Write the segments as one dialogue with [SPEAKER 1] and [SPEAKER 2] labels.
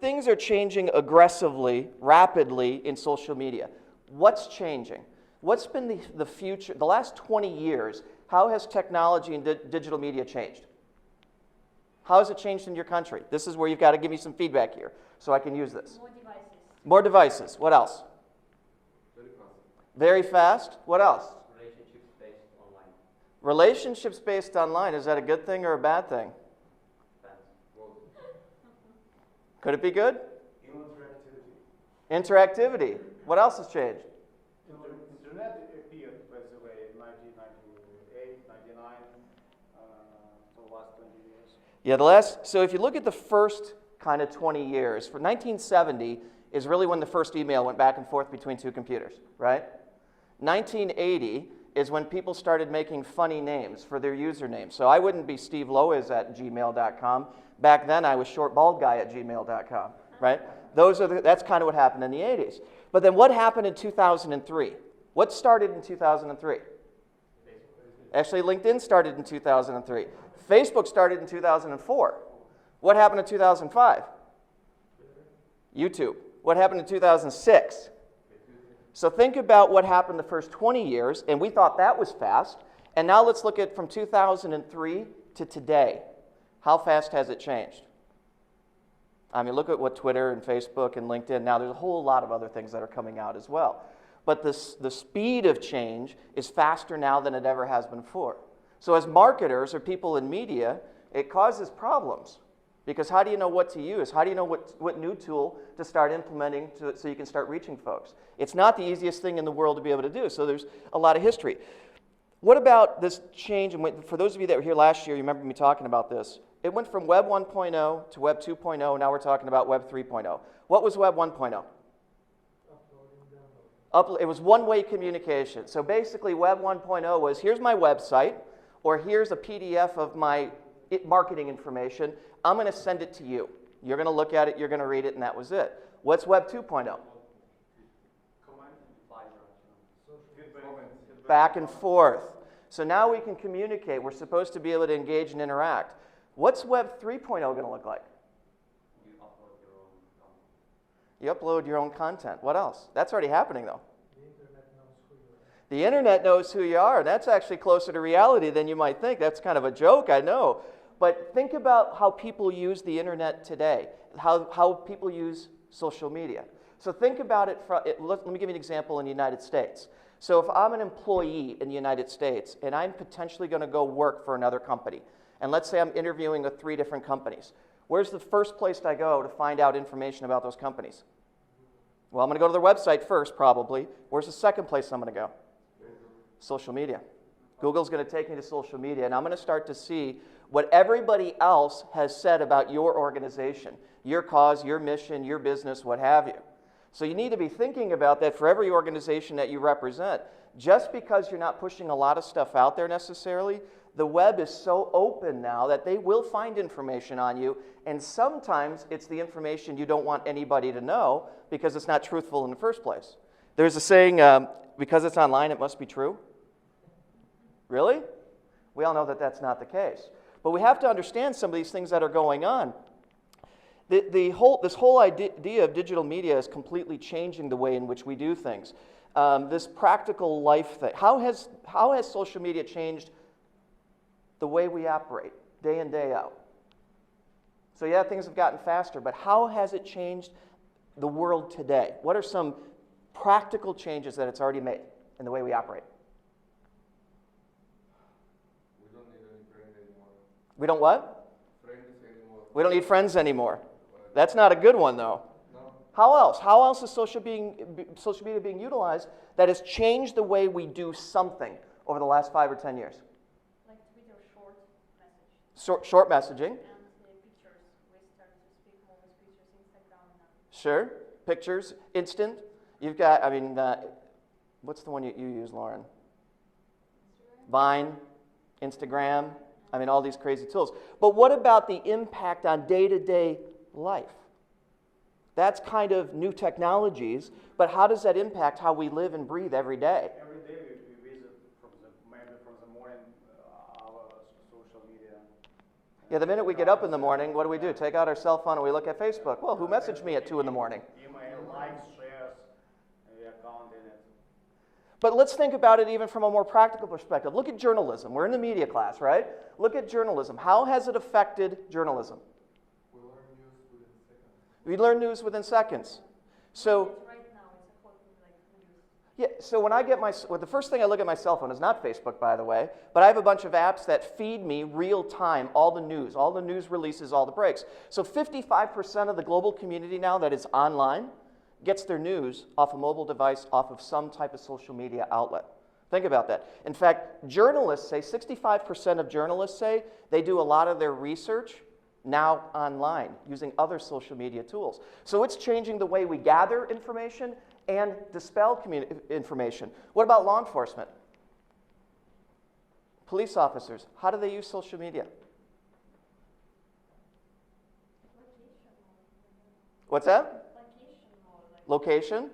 [SPEAKER 1] things are changing aggressively, rapidly in social media. What's changing? What's been the future, the last 20 years, how has technology and digital media changed? How has it changed in your country? This is where you've got to give me some feedback here so I can use this.
[SPEAKER 2] More devices.
[SPEAKER 1] More devices. What else?
[SPEAKER 3] Very fast.
[SPEAKER 1] Very fast. What else?
[SPEAKER 3] Relationships based online.
[SPEAKER 1] Relationships based online. Is that a good thing or a bad thing? Could it be good? Interactivity. What else has changed?
[SPEAKER 4] Internet appeared, by the way, in 1998, 99, for the last 20 years.
[SPEAKER 1] Yeah, so if you look at the first kind of 20 years, for 1970 is really when the first email went back and forth between two computers, right? 1980 is when people started making funny names for their usernames. So I wouldn't be Steve Lowisz at gmail.com. Back then I was shortbaldguy at gmail.com, right? That's kind of what happened in the 80s. But then what happened in 2003? What started in 2003? Actually, LinkedIn started in 2003. Facebook started in 2004. What happened in 2005? YouTube. What happened in 2006? So think about what happened the first 20 years, and we thought that was fast. And now let's look at from 2003 to today. How fast has it changed? I mean, look at what Twitter and Facebook and LinkedIn, now there's a whole lot of other things that are coming out as well. But the speed of change is faster now than it ever has been before. So as marketers or people in media, it causes problems. Because how do you know what to use? How do you know what new tool to start implementing so you can start reaching folks? It's not the easiest thing in the world to be able to do, so there's a lot of history. What about this change? And for those of you that were here last year, you remember me talking about this. It went from Web 1.0 to Web 2.0, now we're talking about Web 3.0. What was Web 1.0? It was one-way communication. So basically Web 1.0 was, here's my website, or here's a PDF of my marketing information. I'm going to send it to you. You're going to look at it, you're going to read it, and that was it. What's Web 2.0? Back and forth. So now we can communicate. We're supposed to be able to engage and interact. What's Web 3.0 going to look like? You upload your own content. What else? That's already happening, though. The internet knows who you are. That's actually closer to reality than you might think. That's kind of a joke, I know. But think about how people use the internet today, how people use social media. So think about it let me give you an example in the United States. So if I'm an employee in the United States and I'm potentially going to go work for another company, and let's say I'm interviewing with 3 different companies, where's the first place I go to find out information about those companies? Well, I'm going to go to their website first, probably. Where's the second place I'm going to go? Social media. Google's going to take me to social media, and I'm going to start to see what everybody else has said about your organization, your cause, your mission, your business, what have you. So you need to be thinking about that for every organization that you represent. Just because you're not pushing a lot of stuff out there necessarily, the web is so open now that they will find information on you, and sometimes it's the information you don't want anybody to know because it's not truthful in the first place. There's a saying, because it's online, it must be true. Really? We all know that that's not the case. But we have to understand some of these things that are going on. This whole idea of digital media is completely changing the way in which we do things. This practical life thing. How has social media changed the way we operate day in, day out? So yeah, things have gotten faster, but how has it changed the world today? What are some practical changes that it's already made in the way we operate?
[SPEAKER 3] We don't need any friends anymore.
[SPEAKER 1] We don't what?
[SPEAKER 3] Friends anymore.
[SPEAKER 1] We don't need friends anymore. That's not a good one, though.
[SPEAKER 3] No.
[SPEAKER 1] How else? How else is social media being utilized that has changed the way we do something over the last 5 or 10 years?
[SPEAKER 2] Like Twitter short message.
[SPEAKER 1] Short messaging.
[SPEAKER 2] And pictures. We started to speak more with pictures, Instagram now.
[SPEAKER 1] Sure. Pictures. Instant. You've got, I mean, what's the one you use, Lauren?
[SPEAKER 2] Instagram?
[SPEAKER 1] Vine, Instagram. I mean, all these crazy tools. But what about the impact on day-to-day life? That's kind of new technologies, but how does that impact how we live and breathe every day?
[SPEAKER 4] Every day we visit maybe from the morning our social media
[SPEAKER 1] Yeah, the minute we get up in the morning, what do? Take out our cell phone and we look at Facebook. Well, who messaged me at 2 in the morning?
[SPEAKER 4] Email, likes, shares, we are counting it.
[SPEAKER 1] But let's think about it even from a more practical perspective. Look at journalism. We're in the media class, right? Look at journalism. How has it affected journalism? We learn news within seconds. So,
[SPEAKER 2] It's right now, it's a hot like news.
[SPEAKER 1] yeah, so when I get the first thing I look at my cell phone is not Facebook, by the way, but I have a bunch of apps that feed me real time all the news releases, all the breaks. So 55% of the global community now that is online gets their news off a mobile device, off of some type of social media outlet. Think about that. In fact, journalists say, 65% of journalists say they do a lot of their research now online using other social media tools. So it's changing the way we gather information and dispel information. What about law enforcement? Police officers, how do they use social media? What's that? Location?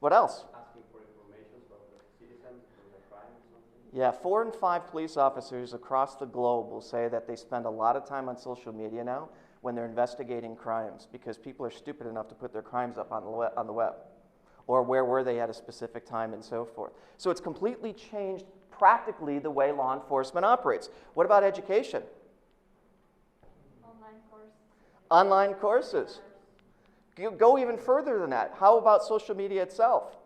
[SPEAKER 1] What else?
[SPEAKER 3] Asking for information from the citizens, from the crime or something.
[SPEAKER 1] Yeah, 4 in 5 police officers across the globe will say that they spend a lot of time on social media now when they're investigating crimes because people are stupid enough to put their crimes up on the web. Or where were they at a specific time and so forth. So it's completely changed practically the way law enforcement operates. What about education?
[SPEAKER 2] Online courses.
[SPEAKER 1] Online courses. You go even further than that. How about social media itself?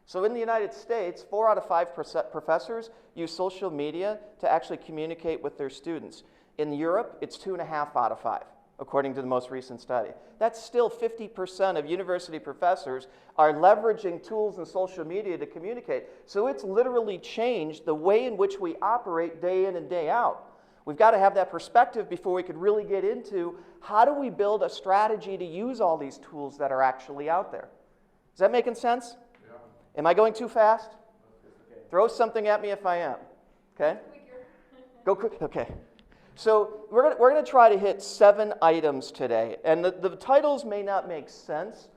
[SPEAKER 1] So in the United States, 4 out of 5 professors use social media to actually communicate with their students. In Europe, it's 2.5 out of 5, according to the most recent study. That's still 50% of university professors are leveraging tools and social media to communicate. So it's literally changed the way in which we operate day in and day out. We've got to have that perspective before we could really get into how do we build a strategy to use all these tools that are actually out there. Is that making sense?
[SPEAKER 3] Yeah.
[SPEAKER 1] Am I going too fast?
[SPEAKER 3] Okay.
[SPEAKER 1] Throw something at me if I am. Okay?
[SPEAKER 2] Quicker.
[SPEAKER 1] Go quick. Okay. So we're going to try to hit 7 items today. And the titles may not make sense,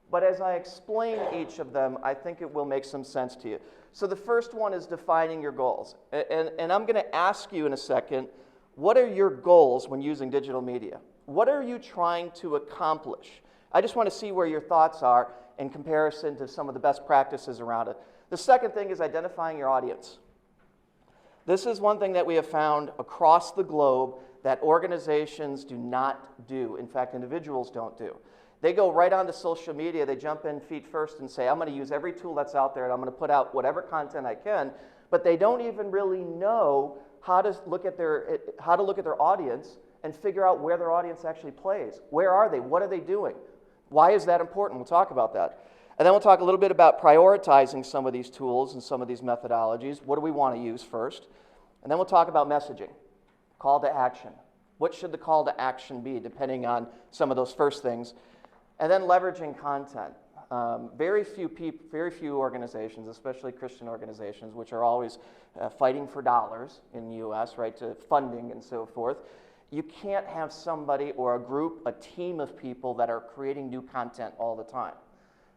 [SPEAKER 1] but as I explain each of them, I think it will make some sense to you. So the first one is defining your goals. And I'm going to ask you in a second, what are your goals when using digital media? What are you trying to accomplish? I just want to see where your thoughts are in comparison to some of the best practices around it. The second thing is identifying your audience. This is one thing that we have found across the globe that organizations do not do. In fact, individuals don't do. They go right onto social media, they jump in feet first and say, I'm going to use every tool that's out there and I'm going to put out whatever content I can, but they don't even really know how to look at their audience and figure out where their audience actually plays. Where are they? What are they doing? Why is that important? We'll talk about that. And then we'll talk a little bit about prioritizing some of these tools and some of these methodologies. What do we want to use first? And then we'll talk about messaging, call to action. What should the call to action be, depending on some of those first things? And then leveraging content. Very few organizations, especially Christian organizations, which are always fighting for dollars in the U.S., right, to funding and so forth. You can't have somebody or a group, a team of people that are creating new content all the time.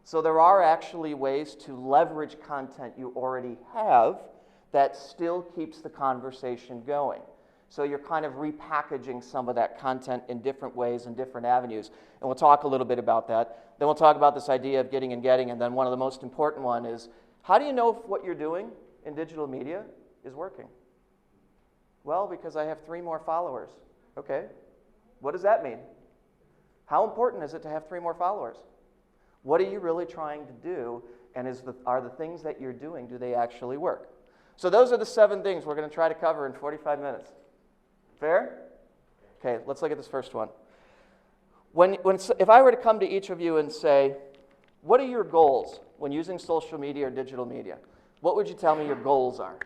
[SPEAKER 1] So there are actually ways to leverage content you already have that still keeps the conversation going. So you're kind of repackaging some of that content in different ways and different avenues. And we'll talk a little bit about that. Then we'll talk about this idea of getting and getting. And then one of the most important one is, how do you know if what you're doing in digital media is working? Well, because I have 3 more followers. Okay. What does that mean? How important is it to have 3 more followers? What are you really trying to do? And are the things that you're doing, do they actually work? So those are the 7 things we're going to try to cover in 45 minutes. Fair? Okay, let's look at this first one. If I were to come to each of you and say, what are your goals when using social media or digital media? What would you tell me your goals are?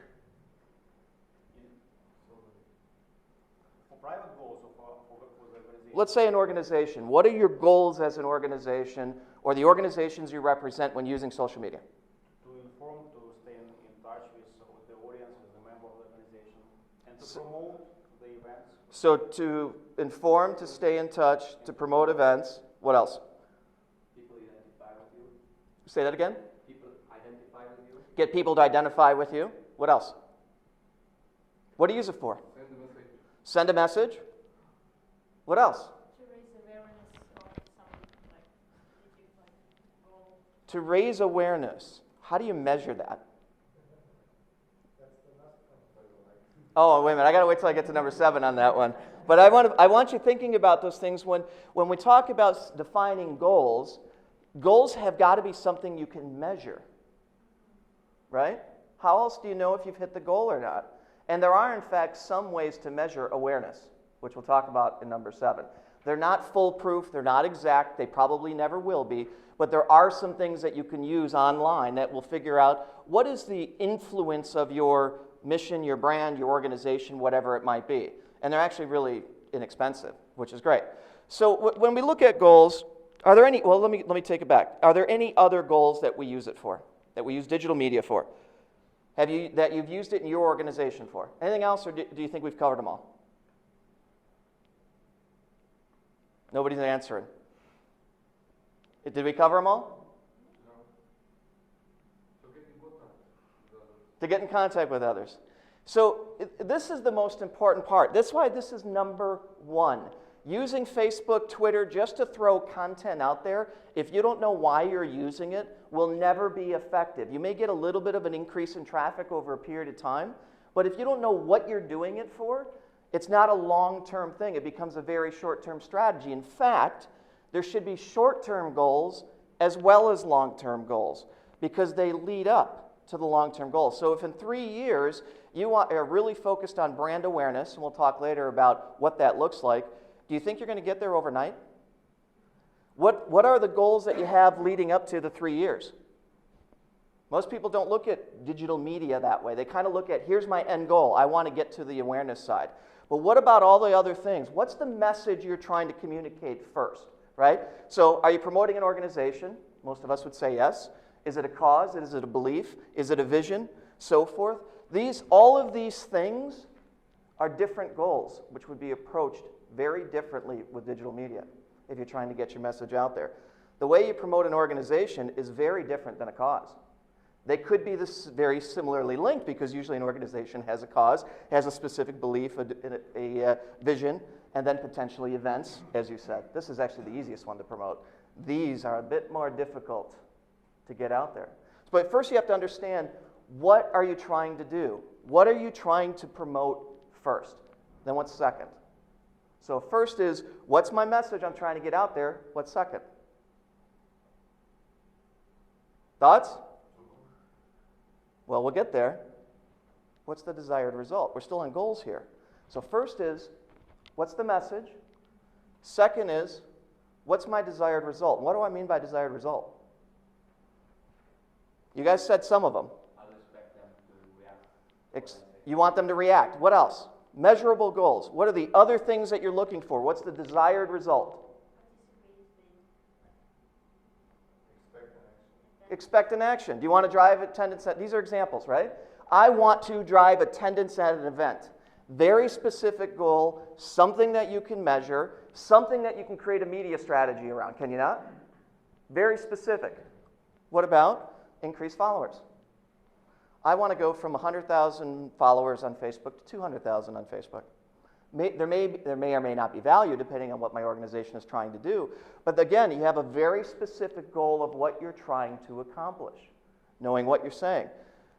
[SPEAKER 4] For private goals or for the organization?
[SPEAKER 1] Let's say an organization. What are your goals as an organization or the organizations you represent when using social media?
[SPEAKER 4] To inform, to stay in touch with the audience, with the member of the organization, and to promote the events.
[SPEAKER 1] So to inform, to stay in touch, to promote events. What else?
[SPEAKER 3] People identify with you.
[SPEAKER 1] Say that again?
[SPEAKER 3] People identify with you.
[SPEAKER 1] Get people to identify with you. What else? What do you use it for?
[SPEAKER 3] Send a message.
[SPEAKER 1] Send a message. What else?
[SPEAKER 2] To raise awareness of some like strategic like goal.
[SPEAKER 1] To raise awareness. How do you measure that? Oh, wait a minute. I got to wait till I get to number 7 on that one. But I want you thinking about those things when we talk about defining goals. Goals have got to be something you can measure, right? How else do you know if you've hit the goal or not? And there are, in fact, some ways to measure awareness, which we'll talk about in number 7. They're not foolproof. They're not exact. They probably never will be. But there are some things that you can use online that will figure out what is the influence of your mission, your brand, your organization, whatever it might be. And they're actually really inexpensive, which is great. So when we look at goals, are there any, well, let me take it back. Are there any other goals that we use it for, that we use digital media for? That you've used it in your organization for? Anything else, or do you think we've covered them all? Nobody's answering. Did we cover them all? To get in contact with others. So this is the most important part. That's why this is number 1. Using Facebook, Twitter, just to throw content out there, if you don't know why you're using it, will never be effective. You may get a little bit of an increase in traffic over a period of time, but if you don't know what you're doing it for, it's not a long-term thing. It becomes a very short-term strategy. In fact, there should be short-term goals as well as long-term goals because they lead up to the long-term goals. So if in 3 years you are really focused on brand awareness, and we'll talk later about what that looks like, do you think you're going to get there overnight? What are the goals that you have leading up to the 3 years? Most people don't look at digital media that way. They kind of look at, here's my end goal. I want to get to the awareness side. But what about all the other things? What's the message you're trying to communicate first, right? So are you promoting an organization? Most of us would say yes. Is it a cause? Is it a belief? Is it a vision? So forth. All of these things are different goals, which would be approached very differently with digital media if you're trying to get your message out there. The way you promote an organization is very different than a cause. They could be very similarly linked because usually an organization has a cause, has a specific belief, a vision, and then potentially events, as you said. This is actually the easiest one to promote. These are a bit more difficult to get out there. But first you have to understand, what are you trying to do? What are you trying to promote first? Then what's second? So first is, what's my message I'm trying to get out there? What's second? Thoughts? Well, we'll get there. What's the desired result? We're still on goals here. So first is, what's the message? Second is, what's my desired result? What do I mean by desired result? You guys said some of them.
[SPEAKER 3] I would expect them to react.
[SPEAKER 1] You want them to react. What else? Measurable goals. What are the other things that you're looking for? What's the desired result? Expect an action. Do you want to drive attendance at, these are examples, right? I want to drive attendance at an event. Very specific goal, something that you can measure, something that you can create a media strategy around, can you not? Very specific. What about increased followers? I want to go from 100,000 followers on Facebook to 200,000 on Facebook. There may or may not be value depending on what my organization is trying to do. But again, you have a very specific goal of what you're trying to accomplish, knowing what you're saying.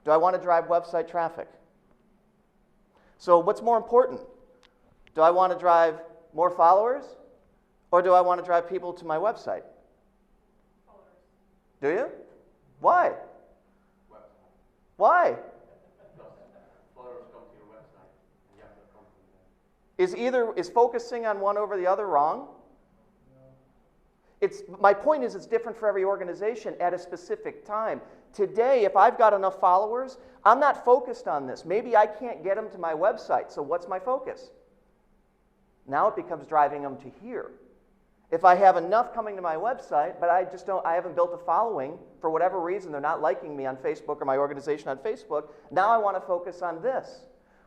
[SPEAKER 1] Do I want to drive website traffic? So what's more important? Do I want to drive more followers, or do I want to drive people to my website?
[SPEAKER 2] Followers.
[SPEAKER 1] Do you? Why?
[SPEAKER 3] Website.
[SPEAKER 1] Why?
[SPEAKER 3] Followers come to your website, and you have to come from there.
[SPEAKER 1] Is focusing on one over the other wrong? My point is it's different for every organization at a specific time. Today, if I've got enough followers, I'm not focused on this. Maybe I can't get them to my website, so what's my focus? Now it becomes driving them to here. If I have enough coming to my website, but I haven't built a following, for whatever reason, they're not liking me on Facebook or my organization on Facebook, now I want to focus on this.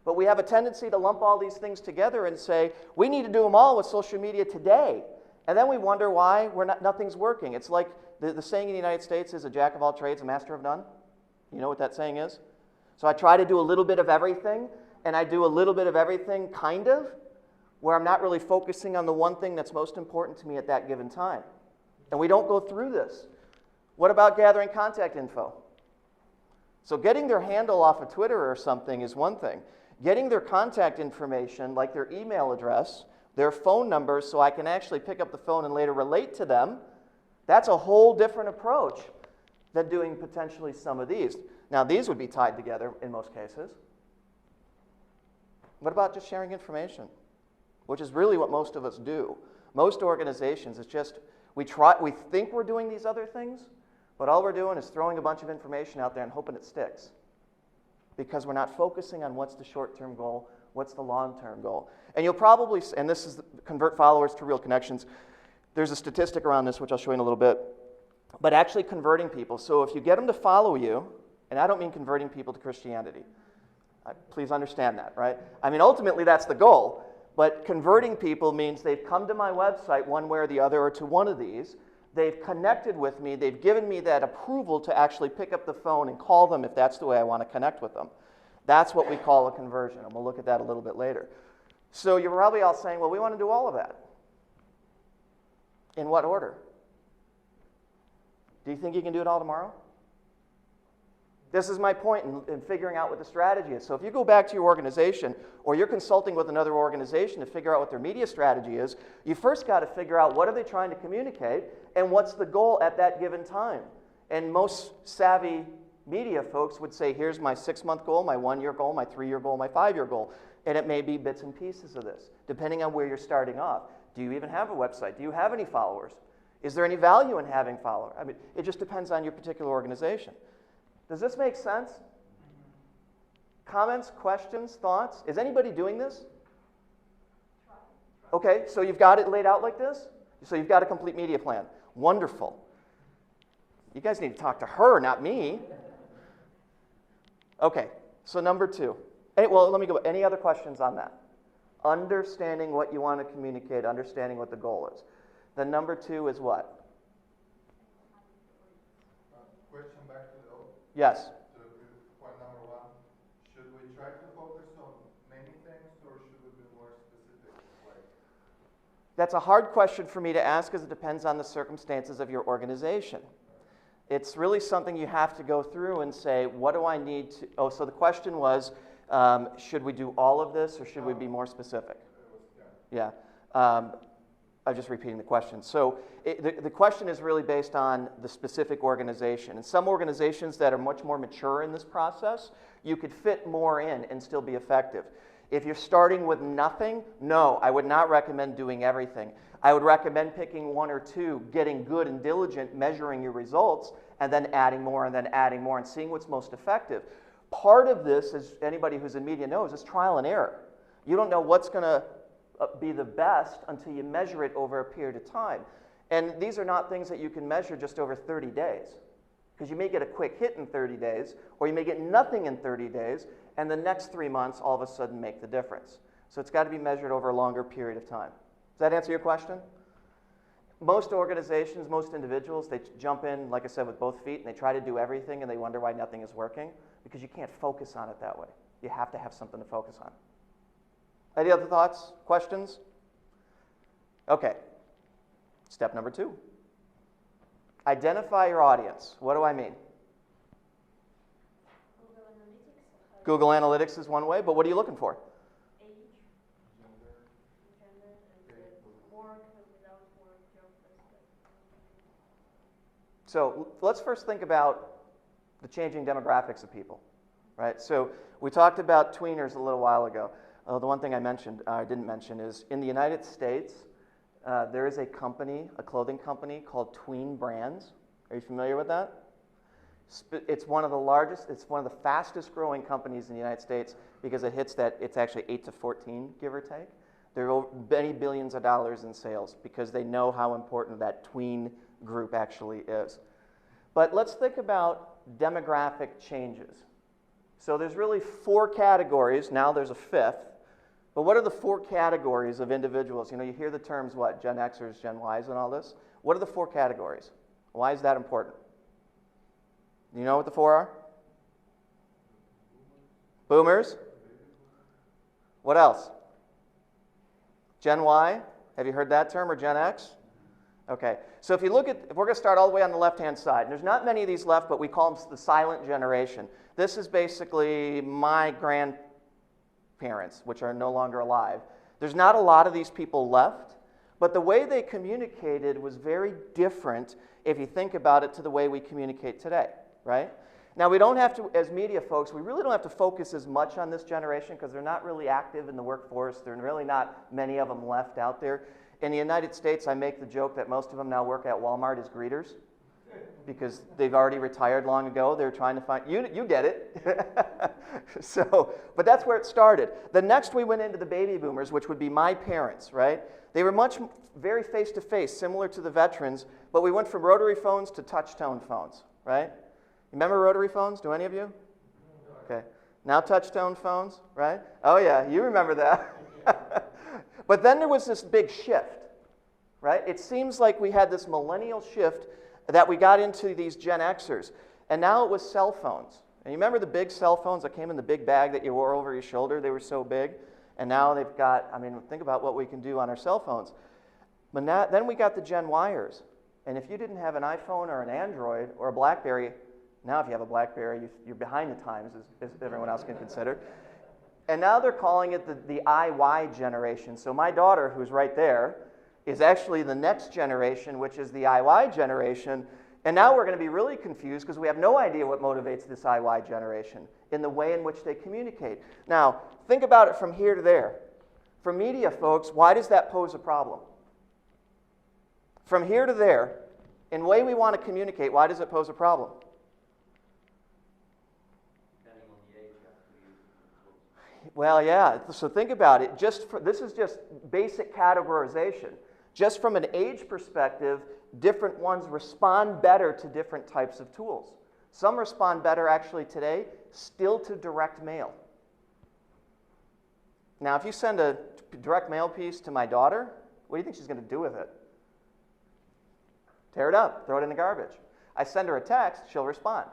[SPEAKER 1] But we have a tendency to lump all these things together and say, we need to do them all with social media today. And then we wonder why nothing's working. It's like the saying in the United States is a jack of all trades, a master of none. You know what that saying is? So I try to do a little bit of everything, and I do a little bit of everything, kind of, where I'm not really focusing on the one thing that's most important to me at that given time. And we don't go through this. What about gathering contact info? So getting their handle off of Twitter or something is one thing. Getting their contact information, like their email address, their phone number, so I can actually pick up the phone and later relate to them, that's a whole different approach than doing potentially some of these. Now, these would be tied together in most cases. What about just sharing information? Which is really what most of us do. Most organizations, it's just, we think we're doing these other things, but all we're doing is throwing a bunch of information out there and hoping it sticks. Because we're not focusing on what's the short-term goal, what's the long-term goal. And you'll probably, and this is convert followers to real connections. There's a statistic around this, which I'll show you in a little bit. But actually converting people. So if you get them to follow you, and I don't mean converting people to Christianity. Please understand that, right? I mean, ultimately, that's the goal. But converting people means they've come to my website one way or the other, or to one of these. They've connected with me. They've given me that approval to actually pick up the phone and call them if that's the way I want to connect with them. That's what we call a conversion, and we'll look at that a little bit later. So you're probably all saying, well, we want to do all of that. In what order? Do you think you can do it all tomorrow? This is my point in figuring out what the strategy is. So if you go back to your organization, or you're consulting with another organization to figure out what their media strategy is, you first got to figure out what are they trying to communicate and what's the goal at that given time. And most savvy media folks would say, here's my 6-month goal, my 1-year goal, my 3-year goal, my 5-year goal. And it may be bits and pieces of this, depending on where you're starting off. Do you even have a website? Do you have any followers? Is there any value in having followers? I mean, it just depends on your particular organization. Does this make sense? Comments, questions, thoughts? Is anybody doing this? Okay, so you've got it laid out like this? So you've got a complete media plan. Wonderful. You guys need to talk to her, not me. Okay, so number 2. Well, let me go. Any other questions on that? Understanding what you want to communicate, understanding what the goal is. Then number 2 is what?
[SPEAKER 5] Question back to the
[SPEAKER 1] Yes.
[SPEAKER 5] to point number 1. Should we try to focus on many things, or should we be more specific?
[SPEAKER 1] That's a hard question for me to ask because it depends on the circumstances of your organization. It's really something you have to go through and say, what do I need to... Oh, so the question was, should we do all of this or should we be more specific? Yeah. I'm just repeating the question. So the question is really based on the specific organization. And some organizations that are much more mature in this process, you could fit more in and still be effective. If you're starting with nothing, no, I would not recommend doing everything. I would recommend picking 1 or 2, getting good and diligent, measuring your results, and then adding more and then adding more and seeing what's most effective. Part of this, as anybody who's in media knows, is trial and error. You don't know what's going to be the best until you measure it over a period of time. And these are not things that you can measure just over 30 days. Because you may get a quick hit in 30 days, or you may get nothing in 30 days, and the next 3 months all of a sudden make the difference. So it's got to be measured over a longer period of time. Does that answer your question? Most organizations, most individuals, they jump in, like I said, with both feet, and they try to do everything, and they wonder why nothing is working, because you can't focus on it that way. You have to have something to focus on. Any other thoughts, questions? Okay. Step number 2. Identify your audience. What do I mean? Google Analytics is one way, but what are you looking for?
[SPEAKER 2] Age, gender, and work, without work, job.
[SPEAKER 1] So let's first think about the changing demographics of people, right? So we talked about tweeners a little while ago. The one thing I didn't mention is in the United States, there is a company, a clothing company called Tween Brands. Are you familiar with that? It's one of the largest, it's one of the fastest growing companies in the United States because it hits that, it's actually 8 to 14, give or take. There are many billions of dollars in sales because they know how important that tween group actually is. But let's think about demographic changes. So there's really 4 categories, now there's a 5th. But what are the 4 categories of individuals? You know, you hear the terms, what, Gen Xers, Gen Ys, and all this. What are the 4 categories? Why is that important? Do you know what the 4 are? Boomers. What else? Gen Y? Have you heard that term, or Gen X? Okay, so if we're going to start all the way on the left-hand side, and there's not many of these left, but we call them the silent generation. This is basically my grandparents, which are no longer alive. There's not a lot of these people left, but the way they communicated was very different, if you think about it, to the way we communicate today, right? Now, we don't have to, as media folks, we really don't have to focus as much on this generation because they're not really active in the workforce. There are really not many of them left out there. In the United States, I make the joke that most of them now work at Walmart as greeters because they've already retired long ago. They're trying to find, you get it. But that's where it started. The next we went into the baby boomers, which would be my parents, right? They were very face-to-face, similar to the veterans, but we went from rotary phones to touch-tone phones, right? Remember rotary phones? Do any of you? Okay. Now touch-tone phones, right? Oh yeah, you remember that. But then there was this big shift, right? It seems like we had this millennial shift that we got into these Gen Xers. And now it was cell phones. And you remember the big cell phones that came in the big bag that you wore over your shoulder? They were so big. And now they've got, I mean, think about what we can do on our cell phones. But now, then we got the Gen Yers. And if you didn't have an iPhone or an Android or a BlackBerry, now if you have a BlackBerry, you're behind the times, as everyone else can consider. And now they're calling it the IY generation. So my daughter, who's right there, is actually the next generation, which is the IY generation. And now we're going to be really confused because we have no idea what motivates this IY generation in the way in which they communicate. Now, think about it from here to there. For media folks, why does that pose a problem? From here to there, in the way we want to communicate, why does it pose a problem? Well, yeah, so think about it. This is just basic categorization. Just from an age perspective, different ones respond better to different types of tools. Some respond better actually today still to direct mail. Now, if you send a direct mail piece to my daughter, what do you think she's going to do with it? Tear it up, throw it in the garbage. I send her a text, she'll respond.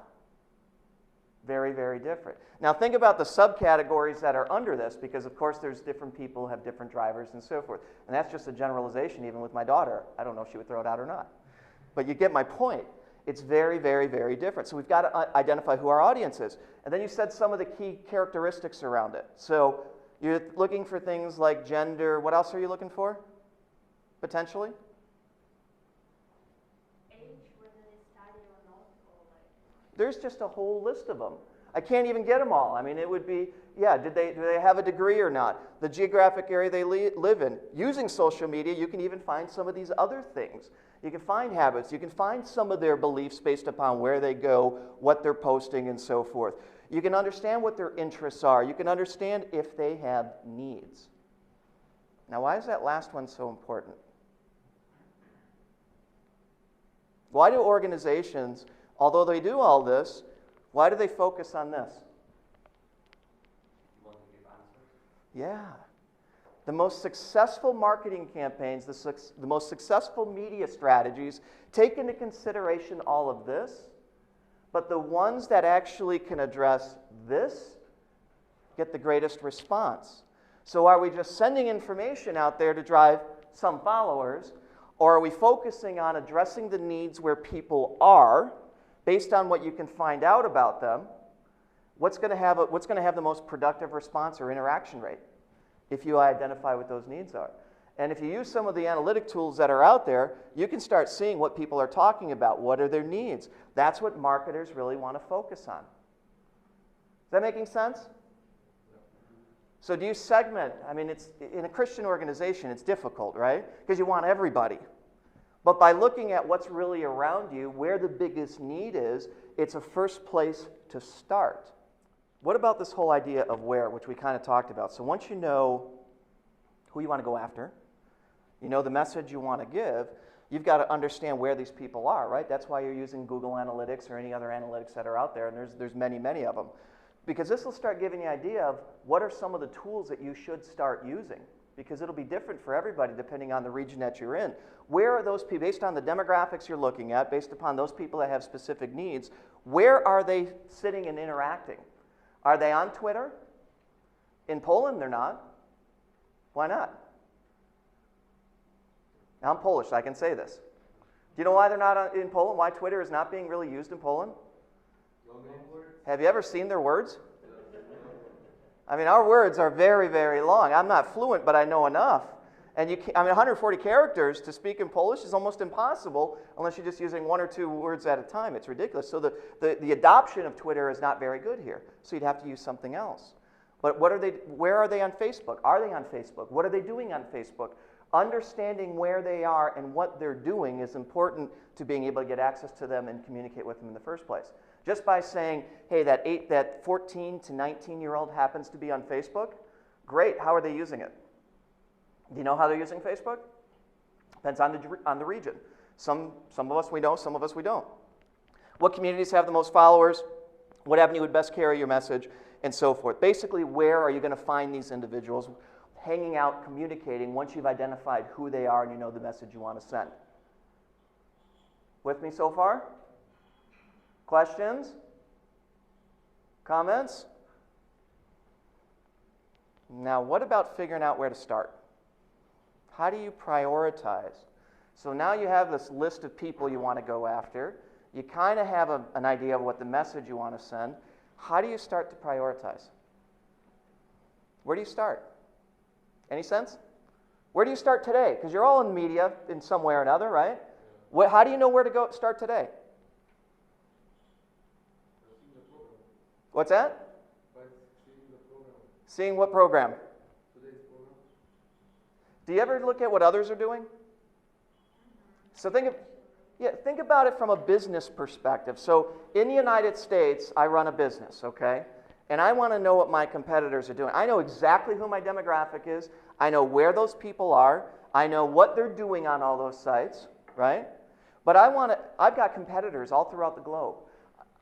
[SPEAKER 1] Very, very different. Now think about the subcategories that are under this, because of course there's different people have different drivers and so forth. And that's just a generalization even with my daughter. I don't know if she would throw it out or not. But you get my point. It's very, very, very different. So we've got to identify who our audience is. And then you said some of the key characteristics around it. So you're looking for things like gender. What else are you looking for? Potentially? There's just a whole list of them. I can't even get them all. I mean, it would be, yeah, do they have a degree or not? The geographic area they live in. Using social media, you can even find some of these other things. You can find habits. You can find some of their beliefs based upon where they go, what they're posting, and so forth. You can understand what their interests are. You can understand if they have needs. Now, why is that last one so important? Why do organizations, although they do all this, why do they focus on this?
[SPEAKER 3] You want to give answers?
[SPEAKER 1] Yeah. The most successful marketing campaigns, the most successful media strategies take into consideration all of this, but the ones that actually can address this get the greatest response. So are we just sending information out there to drive some followers, or are we focusing on addressing the needs where people are, based on what you can find out about them? What's going to have the most productive response or interaction rate if you identify what those needs are? And if you use some of the analytic tools that are out there, you can start seeing what people are talking about. What are their needs? That's what marketers really want to focus on. Is that making sense? So do you segment? I mean, it's in a Christian organization, it's difficult, right? Because you want everybody. But by looking at what's really around you, where the biggest need is, it's a first place to start. What about this whole idea of where, which we kind of talked about? So once you know who you want to go after, you know the message you want to give, you've got to understand where these people are, right? That's why you're using Google Analytics or any other analytics that are out there, and there's many, many of them. Because this will start giving you an idea of what are some of the tools that you should start using. Because it'll be different for everybody depending on the region that you're in. Where are those people, based on the demographics you're looking at, based upon those people that have specific needs, where are they sitting and interacting? Are they on Twitter? In Poland, they're not. Why not? I'm Polish, so I can say this. Do you know why they're not in Poland? Why Twitter is not being really used in Poland? Have you ever seen their words? I mean, our words are very, very long. I'm not fluent, but I know enough. And 140 characters to speak in Polish is almost impossible unless you're just using 1 or 2 words at a time. It's ridiculous. So the adoption of Twitter is not very good here. So you'd have to use something else. But where are they on Facebook? Are they on Facebook? What are they doing on Facebook? Understanding where they are and what they're doing is important to being able to get access to them and communicate with them in the first place. Just by saying, hey, that 14 to 19-year-old happens to be on Facebook, great, how are they using it? Do you know how they're using Facebook? Depends on the region. Some of us we know, some of us we don't. What communities have the most followers? What avenue would best carry your message? And so forth. Basically, where are you going to find these individuals hanging out, communicating once you've identified who they are and you know the message you want to send? With me so far? Questions? Comments? Now, what about figuring out where to start? How do you prioritize? So now you have this list of people you want to go after. You kind of have an idea of what the message you want to send. How do you start to prioritize? Where do you start? Any sense? Where do you start today? Because you're all in media in some way or another, right? How do you know where to start today? What's that? Seeing what program? Do you ever look at what others are doing? So think about it from a business perspective. So in the United States, I run a business, okay? And I want to know what my competitors are doing. I know exactly who my demographic is. I know where those people are. I know what they're doing on all those sites, right? But I've got competitors all throughout the globe.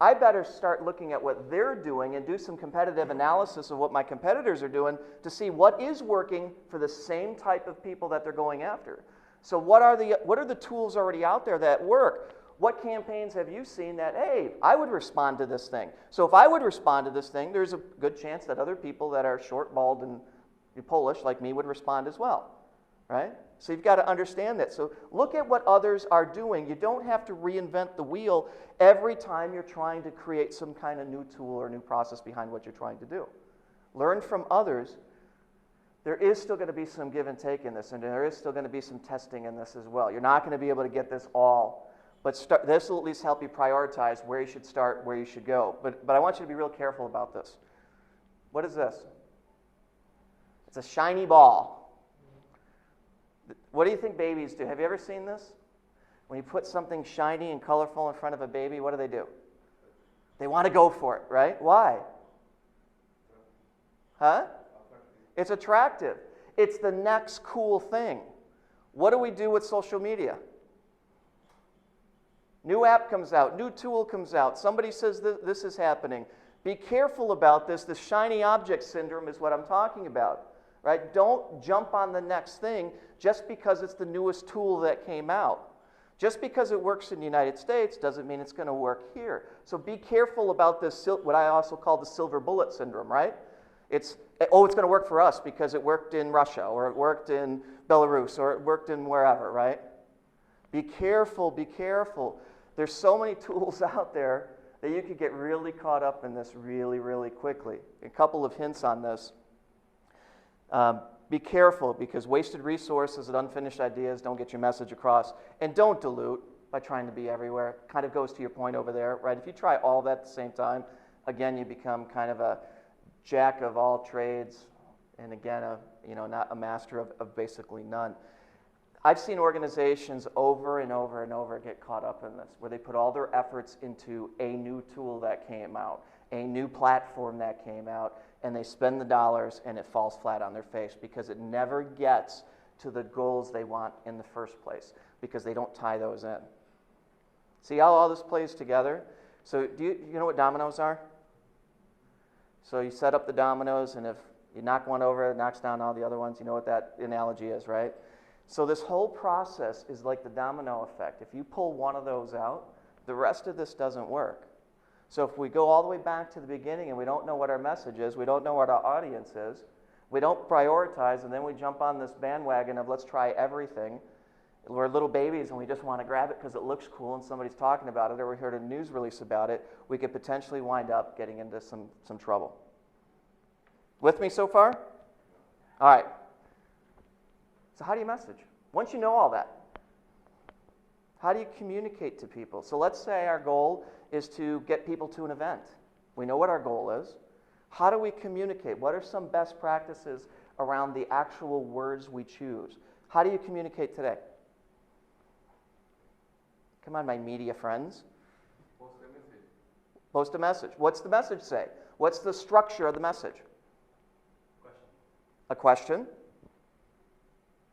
[SPEAKER 1] I better start looking at what they're doing and do some competitive analysis of what my competitors are doing to see what is working for the same type of people that they're going after. So what are the tools already out there that work? What campaigns have you seen that, hey, I would respond to this thing? So if I would respond to this thing, there's a good chance that other people that are short, bald, and Polish like me would respond as well, right? So you've got to understand that. So look at what others are doing. You don't have to reinvent the wheel every time you're trying to create some kind of new tool or new process behind what you're trying to do. Learn from others. There is still going to be some give and take in this, and there is still going to be some testing in this as well. You're not going to be able to get this all, but this will at least help you prioritize where you should start, where you should go. But I want you to be real careful about this. What is this? It's a shiny ball. What do you think babies do? Have you ever seen this? When you put something shiny and colorful in front of a baby, what do? They want to go for it, right? Why? Huh? It's attractive. It's the next cool thing. What do we do with social media? New app comes out, new tool comes out, somebody says this is happening. Be careful about this. The shiny object syndrome is what I'm talking about. Right? Don't jump on the next thing just because it's the newest tool that came out. Just because it works in the United States doesn't mean it's going to work here. So be careful about this, what I also call the silver bullet syndrome, right? It's going to work for us because it worked in Russia, or it worked in Belarus, or it worked in wherever, right? Be careful, be careful. There's so many tools out there that you could get really caught up in this really, really quickly. A couple of hints on this. Be careful, because wasted resources and unfinished ideas don't get your message across. And don't dilute by trying to be everywhere. Kind of goes to your point over there, right? If you try all that at the same time, again, you become kind of a jack of all trades, and again, not a master of basically none. I've seen organizations over and over and over get caught up in this, where they put all their efforts into a new tool that came out, a new platform that came out, and they spend the dollars and it falls flat on their face because it never gets to the goals they want in the first place, because they don't tie those in. See how all this plays together? So do you know what dominoes are? So you set up the dominoes, and if you knock one over, it knocks down all the other ones. You know what that analogy is, right? So this whole process is like the domino effect. If you pull one of those out, the rest of this doesn't work. So if we go all the way back to the beginning and we don't know what our message is, we don't know what our audience is, we don't prioritize, and then we jump on this bandwagon of let's try everything, We're little babies and we just want to grab it because it looks cool and somebody's talking about it or we heard a news release about it, we could potentially wind up getting into some trouble. With me so far? All right. So how do you message? Once you know all that, how do you communicate to people? So let's say our goal is to get people to an event. We know what our goal is. How do we communicate? What are some best practices around the actual words we choose? How do you communicate today? Come on, my media friends.
[SPEAKER 3] Post a message.
[SPEAKER 1] Post a message. What's the message say? What's the structure of the message?
[SPEAKER 3] Question.
[SPEAKER 1] A question?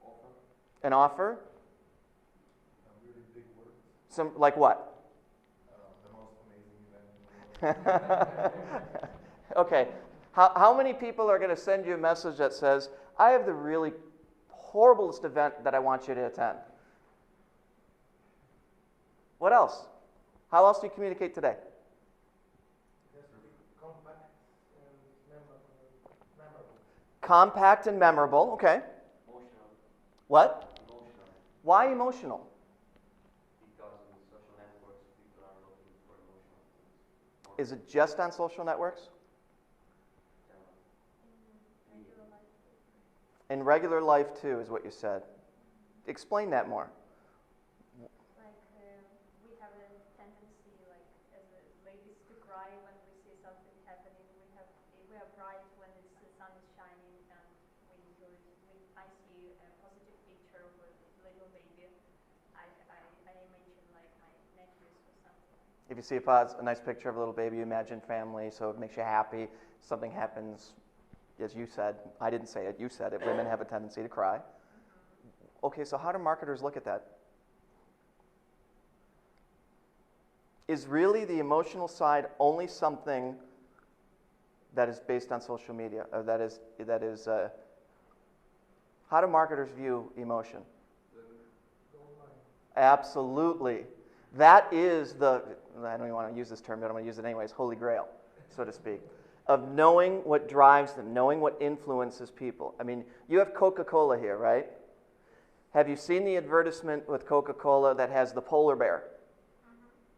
[SPEAKER 3] Offer.
[SPEAKER 1] An offer?
[SPEAKER 5] Really big words.
[SPEAKER 1] Some, like what?
[SPEAKER 5] The most amazing event in the world.
[SPEAKER 1] Okay. How many people are going to send you a message that says, I have the really horriblest event that I want you to attend? What else? How else do you communicate today?
[SPEAKER 4] Compact and memorable.
[SPEAKER 1] Compact and memorable. Okay.
[SPEAKER 3] Emotional.
[SPEAKER 1] What?
[SPEAKER 3] Emotional.
[SPEAKER 1] Why emotional?
[SPEAKER 3] Because in social networks, people are looking for emotional things.
[SPEAKER 1] Is it just on social networks? In regular life too, is what you said. Explain that more.
[SPEAKER 2] Like we have a tendency, like as ladies, to cry when we see something happening. We are bright when the sun is shining, and we enjoy. When I see a positive picture of a little baby, I imagine like my nephews or something.
[SPEAKER 1] If you see a nice picture of a little baby, you imagine family, so it makes you happy. Something happens, as you said. I didn't say it, you said it. Women have a tendency to cry. Okay, so how do marketers look at that? Is really the emotional side only something that is based on social media? Or that is how do marketers view emotion? Absolutely. That is the, I don't even want to use this term, but I'm going to use it anyways, holy grail, so to speak, of knowing what drives them, knowing what influences people. I mean, you have Coca-Cola here, right? Have you seen the advertisement with Coca-Cola that has the polar bear?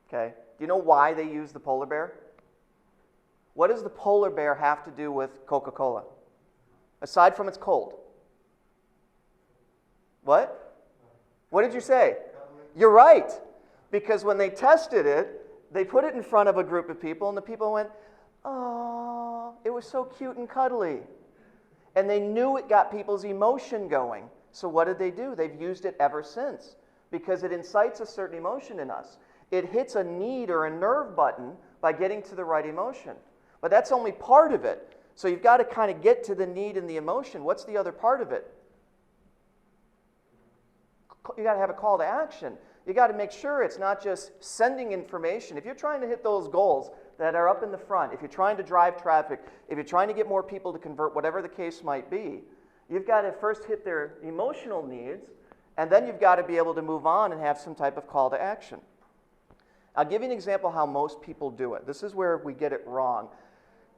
[SPEAKER 1] Okay. Do you know why they use the polar bear? What does the polar bear have to do with Coca-Cola? Aside from it's cold. What? What did you say? You're right. Because when they tested it, they put it in front of a group of people, and the people went, oh, it was so cute and cuddly. And they knew it got people's emotion going. So what did they do? They've used it ever since because it incites a certain emotion in us. It hits a need or a nerve button by getting to the right emotion. But that's only part of it. So you've got to kind of get to the need and the emotion. What's the other part of it? You got to have a call to action. You got to make sure it's not just sending information. If you're trying to hit those goals that are up in the front, if you're trying to drive traffic, if you're trying to get more people to convert, whatever the case might be, you've got to first hit their emotional needs, and then you've got to be able to move on and have some type of call to action. I'll give you an example how most people do it. This is where we get it wrong.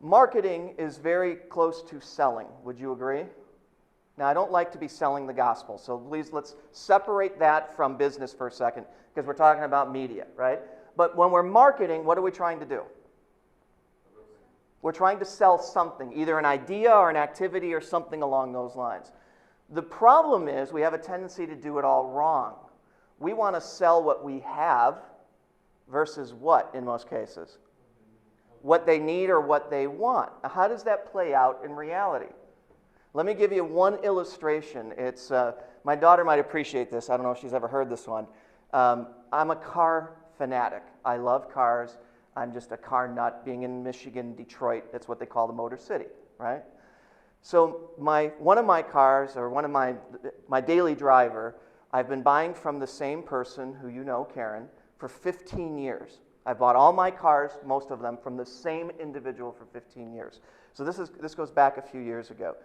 [SPEAKER 1] Marketing is very close to selling. Would you agree? Now, I don't like to be selling the gospel, so please let's separate that from business for a second, because we're talking about media, right? But when we're marketing, what are we trying to do? We're trying to sell something, either an idea or an activity or something along those lines. The problem is we have a tendency to do it all wrong. We want to sell what we have versus what in most cases? What they need or what they want. Now, how does that play out in reality? Let me give you one illustration. It's my daughter might appreciate this. I don't know if she's ever heard this one. I'm a car fanatic. I love cars. I'm just a car nut. Being in Michigan, Detroit, that's what they call the Motor City, right? So one of my cars, or one of my daily driver, I've been buying from the same person who you know, Karen, for 15 years. I bought all my cars, most of them, from the same individual for 15 years. So this goes back a few years ago.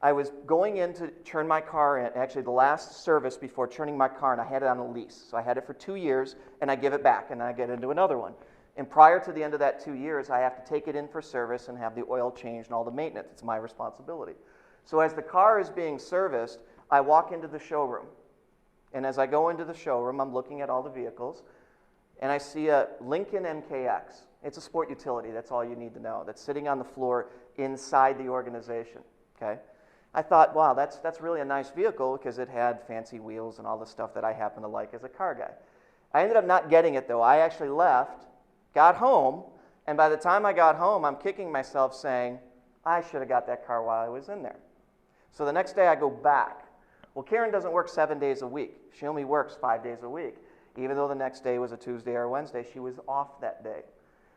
[SPEAKER 1] I was going in to turn my car in, actually the last service before turning my car in, I had it on a lease. So I had it for 2 years, and I give it back, and I get into another one. And prior to the end of that 2 years, I have to take it in for service and have the oil changed and all the maintenance. It's my responsibility. So as the car is being serviced, I walk into the showroom. And as I go into the showroom, I'm looking at all the vehicles, and I see a Lincoln MKX. It's a sport utility, that's all you need to know. That's sitting on the floor inside the organization, okay? I thought, wow, that's really a nice vehicle because it had fancy wheels and all the stuff that I happen to like as a car guy. I ended up not getting it though. I actually left, got home, and by the time I got home, I'm kicking myself saying, I should have got that car while I was in there. So the next day I go back. Well, Karen doesn't work 7 days a week. She only works 5 days a week. Even though the next day was a Tuesday or a Wednesday, she was off that day.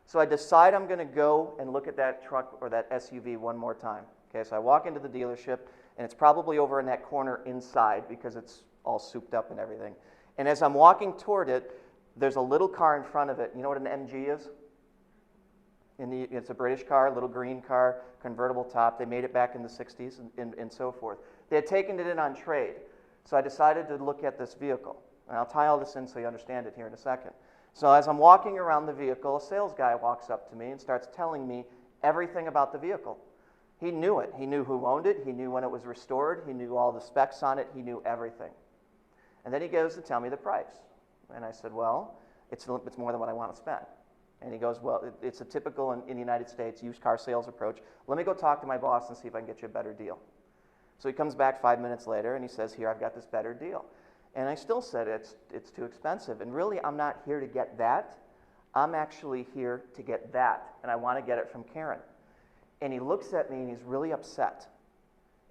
[SPEAKER 1] So I decide I'm going to go and look at that truck or that SUV one more time. Okay, so I walk into the dealership, and it's probably over in that corner inside because it's all souped up and everything. And as I'm walking toward it, there's a little car in front of it. You know what an MG is? It's a British car, a little green car, convertible top. They made it back in the 60s and so forth. They had taken it in on trade. So I decided to look at this vehicle. And I'll tie all this in so you understand it here in a second. So as I'm walking around the vehicle, a sales guy walks up to me and starts telling me everything about the vehicle. He knew it. He knew who owned it. He knew when it was restored. He knew all the specs on it. He knew everything. And then he goes to tell me the price. And I said, well, it's more than what I want to spend. And he goes, well, it's a typical in the United States used car sales approach. Let me go talk to my boss and see if I can get you a better deal. So he comes back 5 minutes later and he says, here, I've got this better deal. And I still said it's too expensive. And really, I'm not here to get that. I'm actually here to get that. And I want to get it from Karen. And he looks at me and he's really upset.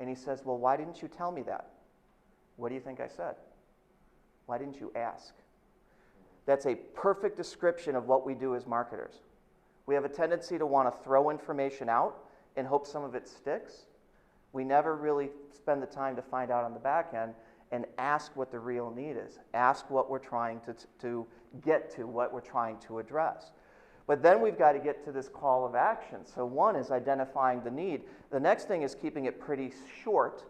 [SPEAKER 1] And he says, well, why didn't you tell me that? What do you think I said? Why didn't you ask? That's a perfect description of what we do as marketers. We have a tendency to want to throw information out and hope some of it sticks. We never really spend the time to find out on the back end and ask what the real need is. Ask what we're trying to get to, what we're trying to address. But then we've got to get to this call of action. So one is identifying the need. The next thing is keeping it pretty short,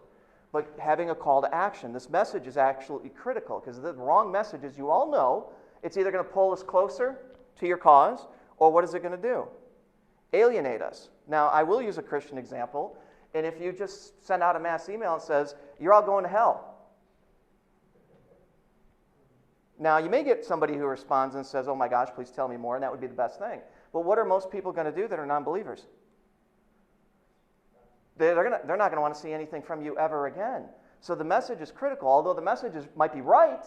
[SPEAKER 1] but having a call to action. This message is absolutely critical because the wrong message, as you all know, it's either going to pull us closer to your cause, or what is it going to do? Alienate us. Now, I will use a Christian example, and if you just send out a mass email that says, you're all going to hell. Now, you may get somebody who responds and says, oh my gosh, please tell me more, and that would be the best thing. But what are most people going to do that are non-believers? They're not going to want to see anything from you ever again. So the message is critical. Although the message might be right,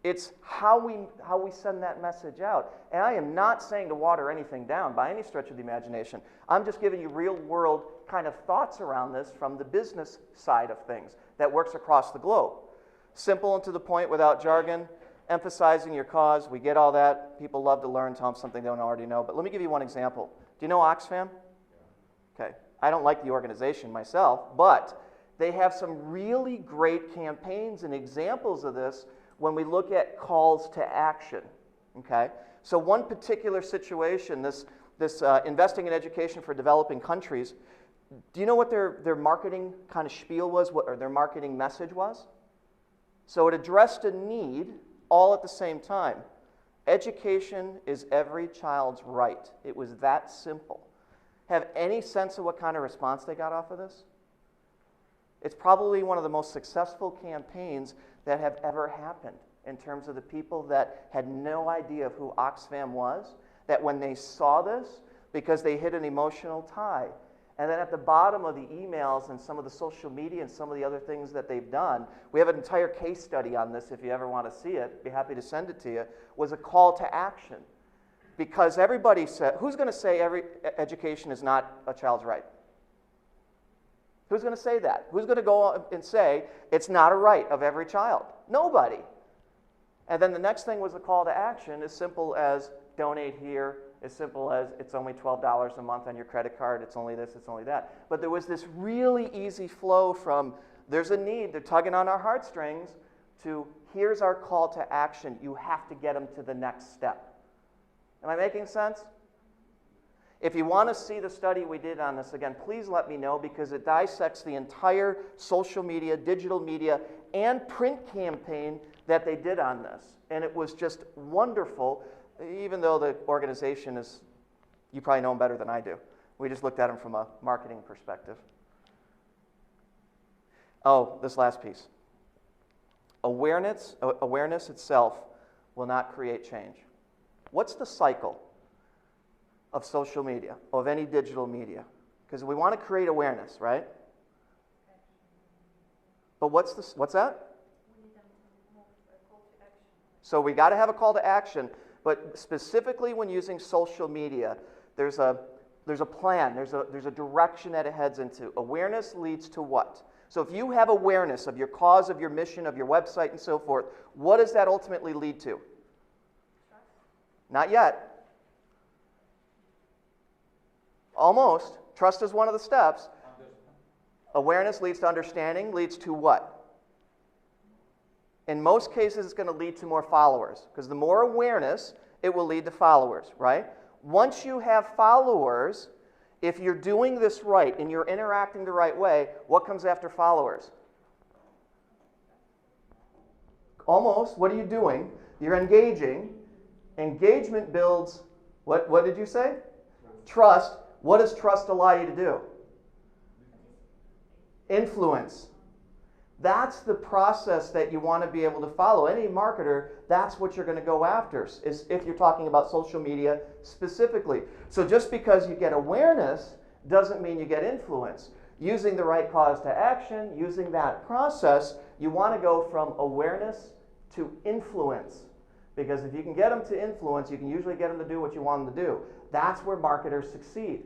[SPEAKER 1] it's how we send that message out. And I am not saying to water anything down by any stretch of the imagination. I'm just giving you real-world kind of thoughts around this from the business side of things that works across the globe. Simple and to the point without jargon. Emphasizing your cause, we get all that. People love to learn, tell them something they don't already know. But let me give you one example. Do you know Oxfam? Okay. I don't like the organization myself, but they have some really great campaigns and examples of this when we look at calls to action. Okay? So one particular situation, this investing in education for developing countries, do you know what their marketing kind of spiel was, or their marketing message was? So it addressed a need all at the same time. Education is every child's right. It was that simple. Have any sense of what kind of response they got off of this? It's probably one of the most successful campaigns that have ever happened in terms of the people that had no idea of who Oxfam was, that when they saw this, because they hit an emotional tie. And then at the bottom of the emails and some of the social media and some of the other things that they've done, we have an entire case study on this if you ever want to see it, be happy to send it to you, was a call to action. Because everybody said, who's going to say every education is not a child's right? Who's going to say that? Who's going to go and say it's not a right of every child? Nobody. And then the next thing was a call to action, as simple as donate here, as simple as it's only $12 a month on your credit card, it's only this, it's only that. But there was this really easy flow from there's a need, they're tugging on our heartstrings, to here's our call to action, you have to get them to the next step. Am I making sense? If you want to see the study we did on this, again, please let me know because it dissects the entire social media, digital media, and print campaign that they did on this. And it was just wonderful, even though the organization is, you probably know them better than I do. We just looked at them from a marketing perspective. Oh, this last piece. Awareness itself will not create change. What's the cycle of social media, of any digital media? Because we want to create awareness, right? But what's that?
[SPEAKER 2] We need them to move a call to action.
[SPEAKER 1] So we got to have a call to action, but specifically when using social media, there's a plan, there's a direction that it heads into. Awareness leads to what? So if you have awareness of your cause, of your mission, of your website, and so forth, what does that ultimately lead to?
[SPEAKER 2] Trust.
[SPEAKER 1] Not yet. Almost. Trust is one of the steps. Awareness leads to understanding, leads to what? In most cases, it's going to lead to more followers, because the more awareness, it will lead to followers, right? Once you have followers, if you're doing this right and you're interacting the right way, what comes after followers? Almost. What are you doing? You're engaging. Engagement builds, what did you say? Trust. What does trust allow you to do? Influence. That's the process that you want to be able to follow. Any marketer, that's what you're going to go after, is if you're talking about social media specifically. So just because you get awareness doesn't mean you get influence. Using the right cause to action, using that process, you want to go from awareness to influence. Because if you can get them to influence, you can usually get them to do what you want them to do. That's where marketers succeed.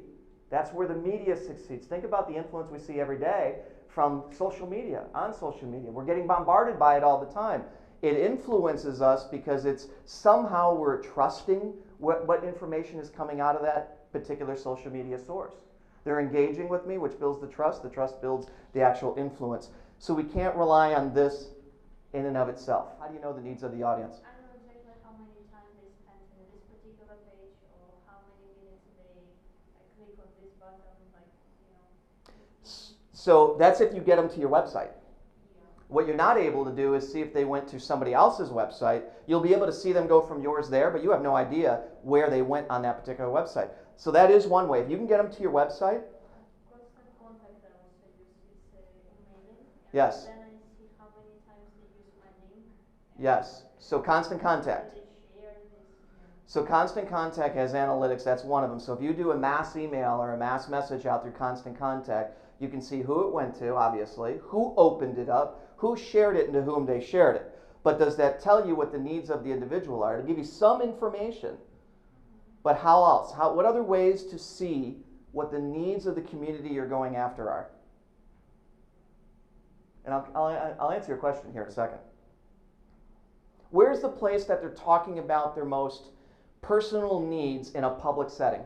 [SPEAKER 1] That's where the media succeeds. Think about the influence we see every day from social media, on social media. We're getting bombarded by it all the time. It influences us because it's somehow we're trusting what information is coming out of that particular social media source. They're engaging with me, which builds the trust builds the actual influence. So we can't rely on this in and of itself. How do you know the needs of the audience?
[SPEAKER 2] I know exactly how many times they spent in this particular page, or how many minutes they click on this button, like, you know.
[SPEAKER 1] So that's if you get them to your website.
[SPEAKER 2] Yeah.
[SPEAKER 1] What you're not able to do is see if they went to somebody else's website. You'll be able to see them go from yours there, but you have no idea where they went on that particular website. So that is one way. If you can get them to your website.
[SPEAKER 2] Constant contact I also use, it's emailing.
[SPEAKER 1] Yes.
[SPEAKER 2] Then I see how many times they use my link.
[SPEAKER 1] Yes. So constant contact.
[SPEAKER 2] They share this.
[SPEAKER 1] So constant contact has analytics. That's one of them. So if you do a mass email or a mass message out through constant contact, you can see who it went to, obviously, who opened it up, who shared it, and to whom they shared it. But does that tell you what the needs of the individual are? To give you some information. But how else? What other ways to see what the needs of the community you're going after are? And I'll answer your question here in a second. Where's the place that they're talking about their most personal needs in a public setting?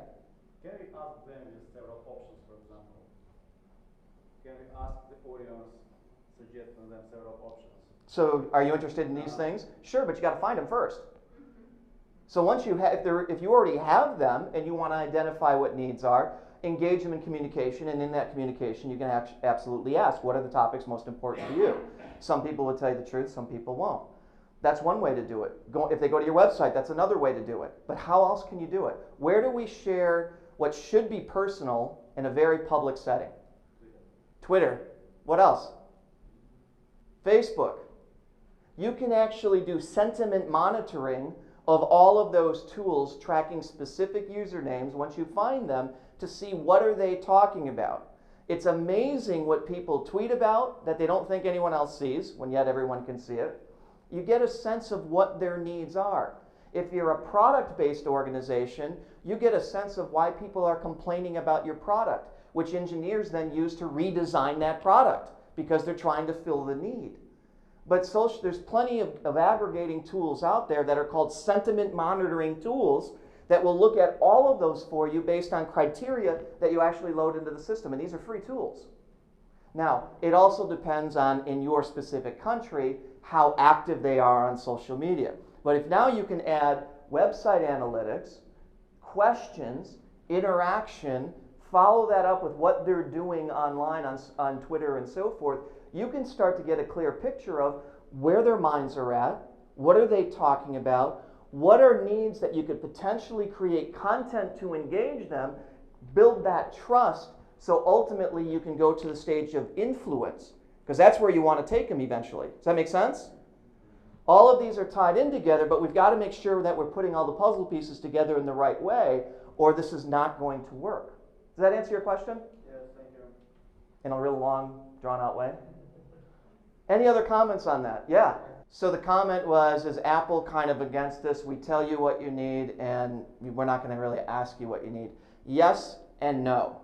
[SPEAKER 4] Can we ask them with several options, for example? Can we ask the audience, suggesting them several options?
[SPEAKER 1] So are you interested in these things? Sure, but you got to find them first. So once you have, if you already have them and you want to identify what needs are, engage them in communication, and in that communication you can absolutely ask, what are the topics most important to you? Some people will tell you the truth, some people won't. That's one way to do it. If they go to your website, that's another way to do it. But how else can you do it? Where do we share what should be personal in a very public setting? Twitter. What else? Facebook. You can actually do sentiment monitoring of all of those tools, tracking specific usernames once you find them to see what are they talking about. It's amazing what people tweet about that they don't think anyone else sees, when yet everyone can see it. You get a sense of what their needs are. If you're a product-based organization, you get a sense of why people are complaining about your product, which engineers then use to redesign that product because they're trying to fill the need. But there's plenty of aggregating tools out there that are called sentiment monitoring tools that will look at all of those for you based on criteria that you actually load into the system. And these are free tools. Now, it also depends on, in your specific country, how active they are on social media. But if now you can add website analytics, questions, interaction, follow that up with what they're doing online on Twitter and so forth, you can start to get a clear picture of where their minds are at, what are they talking about, what are needs that you could potentially create content to engage them, build that trust, so ultimately you can go to the stage of influence, because that's where you want to take them eventually. Does that make sense? All of these are tied in together, but we've got to make sure that we're putting all the puzzle pieces together in the right way, or this is not going to work. Does that answer your question?
[SPEAKER 4] Yes, thank you.
[SPEAKER 1] In a real long, drawn-out way? Any other comments on that? Yeah. So the comment was, is Apple kind of against this? We tell you what you need, and we're not going to really ask you what you need. Yes and no.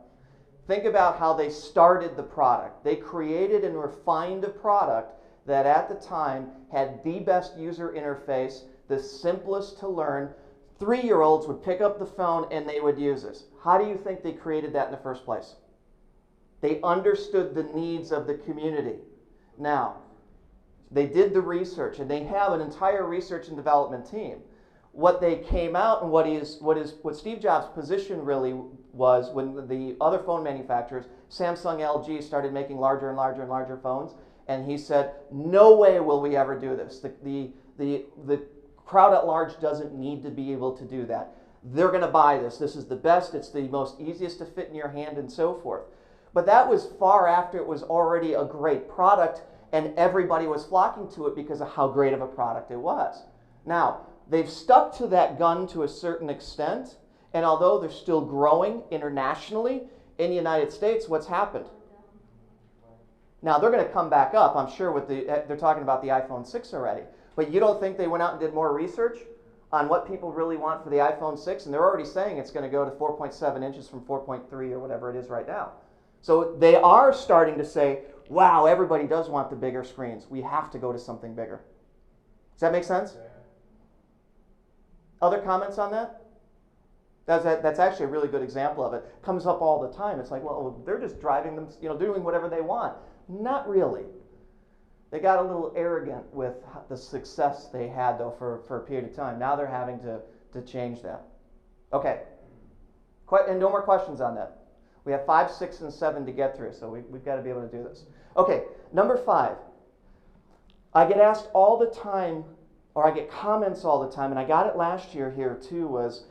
[SPEAKER 1] Think about how they started the product. They created and refined a product that at the time had the best user interface, the simplest to learn. 3-year-olds would pick up the phone and they would use this. How do you think they created that in the first place? They understood the needs of the community. Now, they did the research, and they have an entire research and development team. What they came out and what Steve Jobs' position really was when the other phone manufacturers, Samsung, LG, started making larger and larger and larger phones, and he said, no way will we ever do this. The crowd at large doesn't need to be able to do that. They're going to buy this. This is the best. It's the most easiest to fit in your hand and so forth. But that was far after it was already a great product and everybody was flocking to it because of how great of a product it was. Now, they've stuck to that gun to a certain extent, and although they're still growing internationally, in the United States, what's happened? Now, they're going to come back up, I'm sure, they're talking about the iPhone 6 already. But you don't think they went out and did more research on what people really want for the iPhone 6? And they're already saying it's going to go to 4.7 inches from 4.3 or whatever it is right now. So they are starting to say, wow, everybody does want the bigger screens. We have to go to something bigger. Does that make sense? Other comments on that? That's actually a really good example of it. Comes up all the time. It's like, well, they're just driving them, doing whatever they want. Not really. They got a little arrogant with the success they had, though, for a period of time. Now they're having to change that. Okay. And no more questions on that. We have 5, 6, and 7 to get through, so we've got to be able to do this. Okay, number 5. I get asked all the time, or I get comments all the time, and I got it last year here too, was,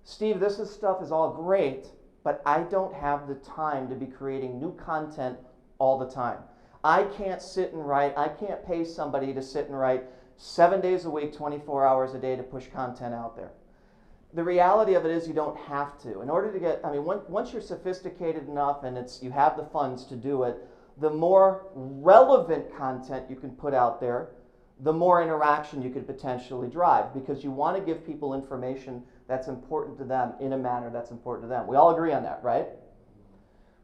[SPEAKER 1] Steve, this stuff is all great, but I don't have the time to be creating new content all the time. I can't sit and write, I can't pay somebody to sit and write 7 days a week, 24 hours a day to push content out there. The reality of it is you don't have to. In order to get, once you're sophisticated enough and you have the funds to do it, the more relevant content you can put out there, the more interaction you could potentially drive, because you want to give people information that's important to them in a manner that's important to them. We all agree on that, right?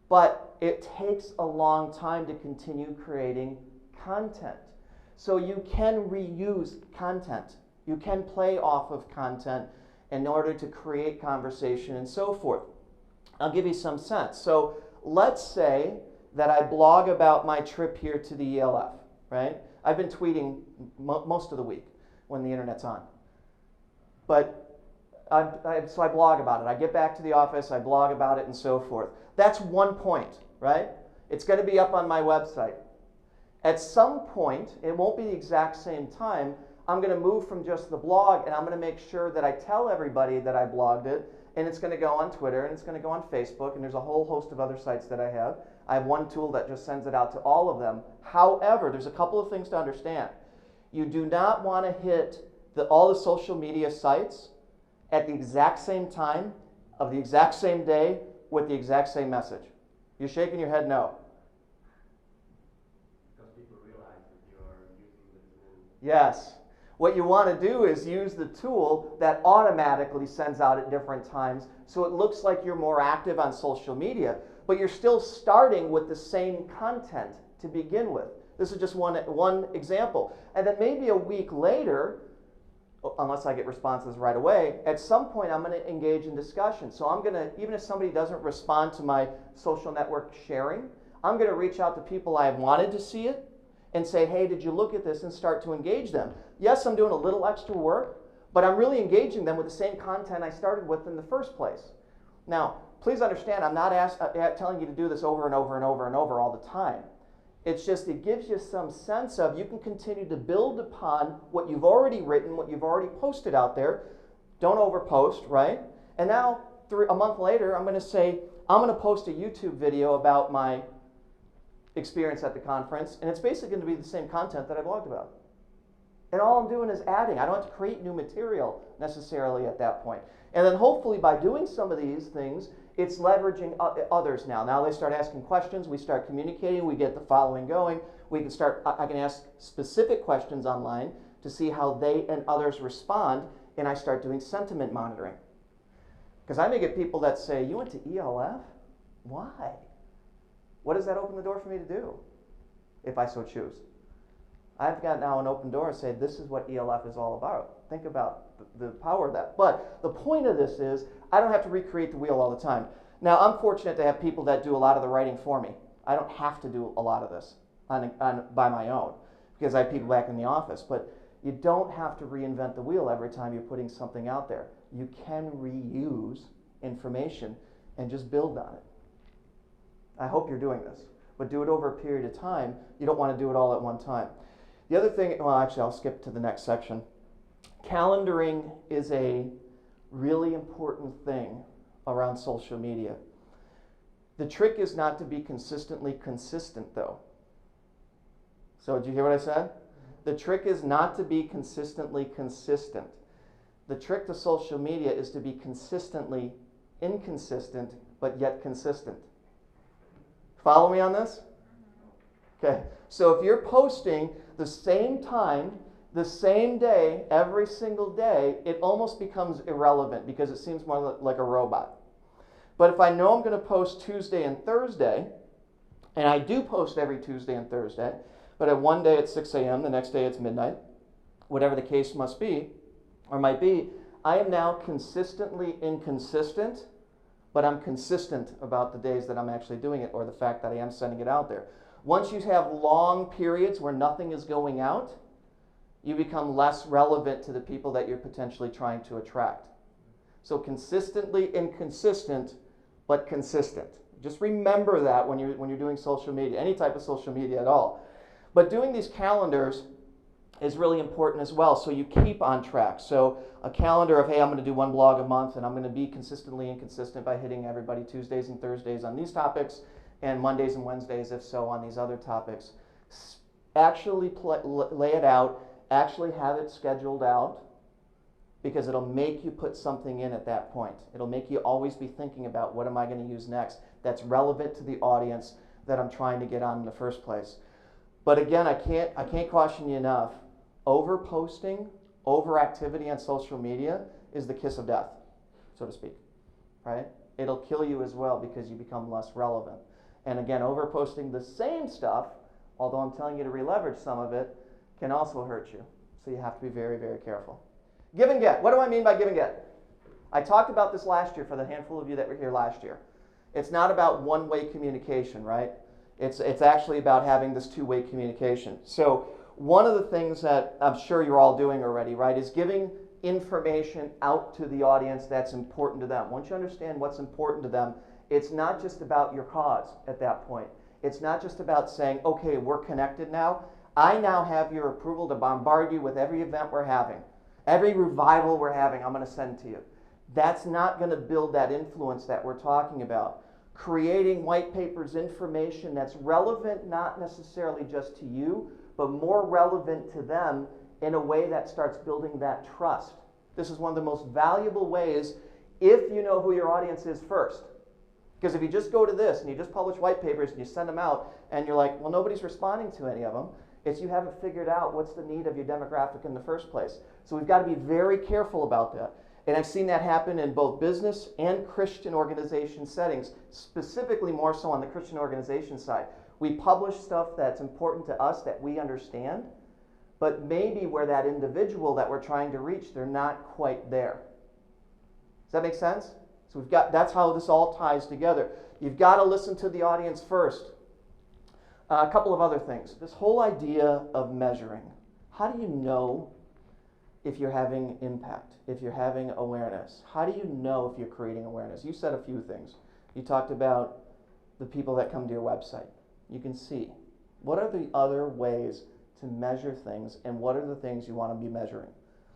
[SPEAKER 1] But it takes a long time to continue creating content. So you can reuse content. You can play off of content in order to create conversation and so forth. I'll give you some sense. So let's say that I blog about my trip here to the ELF, right? I've been tweeting most of the week when the internet's on. But so I blog about it. I get back to the office, I blog about it and so forth. That's one point, right? It's going to be up on my website. At some point, it won't be the exact same time, I'm going to move from just the blog and I'm going to make sure that I tell everybody that I blogged it, and it's going to go on Twitter and it's going to go on Facebook, and there's a whole host of other sites that I have. I have one tool that just sends it out to all of them. However, there's a couple of things to understand. You do not want to hit all the social media sites at the exact same time of the exact same day with the exact same message. You're shaking your head no.
[SPEAKER 3] Because people realize that you are using the tool.
[SPEAKER 1] Yes. What you want to do is use the tool that automatically sends out at different times, so it looks like you're more active on social media, but you're still starting with the same content to begin with. This is just one example. And then maybe a week later, unless I get responses right away, at some point I'm going to engage in discussion. So I'm going to, even if somebody doesn't respond to my social network sharing, I'm going to reach out to people I wanted to see it and say, hey, did you look at this, and start to engage them. Yes, I'm doing a little extra work, but I'm really engaging them with the same content I started with in the first place. Now, please understand, I'm not telling you to do this over and over and over and over all the time. It's just, it gives you some sense of, you can continue to build upon what you've already written, what you've already posted out there. Don't overpost, right? And now, a month later, I'm going to say, I'm going to post a YouTube video about my experience at the conference, and it's basically going to be the same content that I blogged about. And all I'm doing is adding. I don't have to create new material necessarily at that point. And then hopefully by doing some of these things, it's leveraging others now. Now they start asking questions, we start communicating, we get the following going. I can ask specific questions online to see how they and others respond, and I start doing sentiment monitoring. Because I may get people that say, you went to ELF? Why? What does that open the door for me to do, if I so choose? I've got now an open door and say, this is what ELF is all about. Think about the power of that. But the point of this is, I don't have to recreate the wheel all the time. Now, I'm fortunate to have people that do a lot of the writing for me. I don't have to do a lot of this by my own, because I have people back in the office. But you don't have to reinvent the wheel every time you're putting something out there. You can reuse information and just build on it. I hope you're doing this, but do it over a period of time. You don't want to do it all at one time. The other thing, well, actually, I'll skip to the next section. Calendaring is a really important thing around social media. The trick is not to be consistently consistent, though. So, did you hear what I said? The trick is not to be consistently consistent. The trick to social media is to be consistently inconsistent, but yet consistent. Follow me on this? Okay, so if you're posting the same time, the same day, every single day, it almost becomes irrelevant because it seems more like a robot. But if I know I'm going to post Tuesday and Thursday, and I do post every Tuesday and Thursday, but at one day it's 6 a.m., the next day it's midnight, whatever the case must be, or might be, I am now consistently inconsistent, but I'm consistent about the days that I'm actually doing it or the fact that I am sending it out there. Once you have long periods where nothing is going out, you become less relevant to the people that you're potentially trying to attract. So consistently inconsistent, but consistent. Just remember that when you're doing social media, any type of social media at all. But doing these calendars is really important as well, so you keep on track. So a calendar of, hey, I'm going to do one blog a month, and I'm going to be consistently inconsistent by hitting everybody Tuesdays and Thursdays on these topics, and Mondays and Wednesdays, if so, on these other topics. Actually lay it out, actually have it scheduled out, because it'll make you put something in at that point. It'll make you always be thinking about what am I going to use next that's relevant to the audience that I'm trying to get on in the first place. But again, I can't caution you enough. Over-posting, over-activity on social media is the kiss of death, so to speak, right? It'll kill you as well because you become less relevant. And again, over-posting the same stuff, although I'm telling you to re-leverage some of it, can also hurt you. So you have to be very, very careful. Give and get. What do I mean by give and get? I talked about this last year for the handful of you that were here last year. It's not about one-way communication, right? It's actually about having this two-way communication. So one of the things that I'm sure you're all doing already, right, is giving information out to the audience that's important to them. Once you understand what's important to them, it's not just about your cause at that point. It's not just about saying, okay, we're connected now. I now have your approval to bombard you with every event we're having. Every revival we're having, I'm going to send to you. That's not going to build that influence that we're talking about. Creating white papers, information that's relevant not necessarily just to you, but more relevant to them in a way that starts building that trust. This is one of the most valuable ways if you know who your audience is first. Because if you just go to this and you just publish white papers and you send them out and you're like, well, nobody's responding to any of them, it's you haven't figured out what's the need of your demographic in the first place. So we've got to be very careful about that. And I've seen that happen in both business and Christian organization settings, specifically more so on the Christian organization side. We publish stuff that's important to us that we understand, but maybe where that individual that we're trying to reach, they're not quite there. Does that make sense? So that's how this all ties together. You've got to listen to the audience first. A couple of other things. This whole idea of measuring. How do you know if you're having impact, if you're having awareness? How do you know if you're creating awareness? You said a few things. You talked about the people that come to your website. You can see. What are the other ways to measure things, and what are the things you want to be measuring?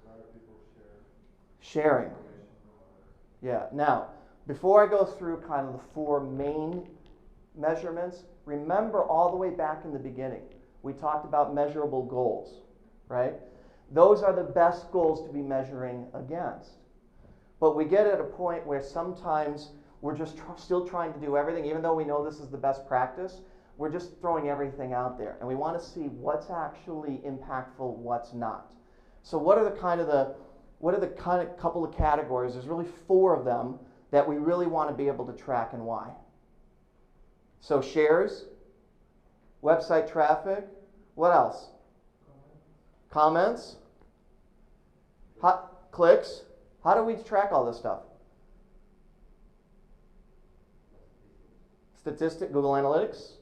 [SPEAKER 5] A lot of people share
[SPEAKER 1] Sharing. Yeah. Now, before I go through kind of the four main measurements, remember all the way back in the beginning, we talked about measurable goals, right? Those are the best goals to be measuring against. But we get at a point where sometimes we're just still trying to do everything, even though we know this is the best practice. We're just throwing everything out there, and we want to see what's actually impactful, what's not. So what are the kind of couple of categories? There's really 4 of them that we really want to be able to track, and why. So shares, website traffic, what else? Comments, clicks. How do we track all this stuff? Statistic, Google Analytics.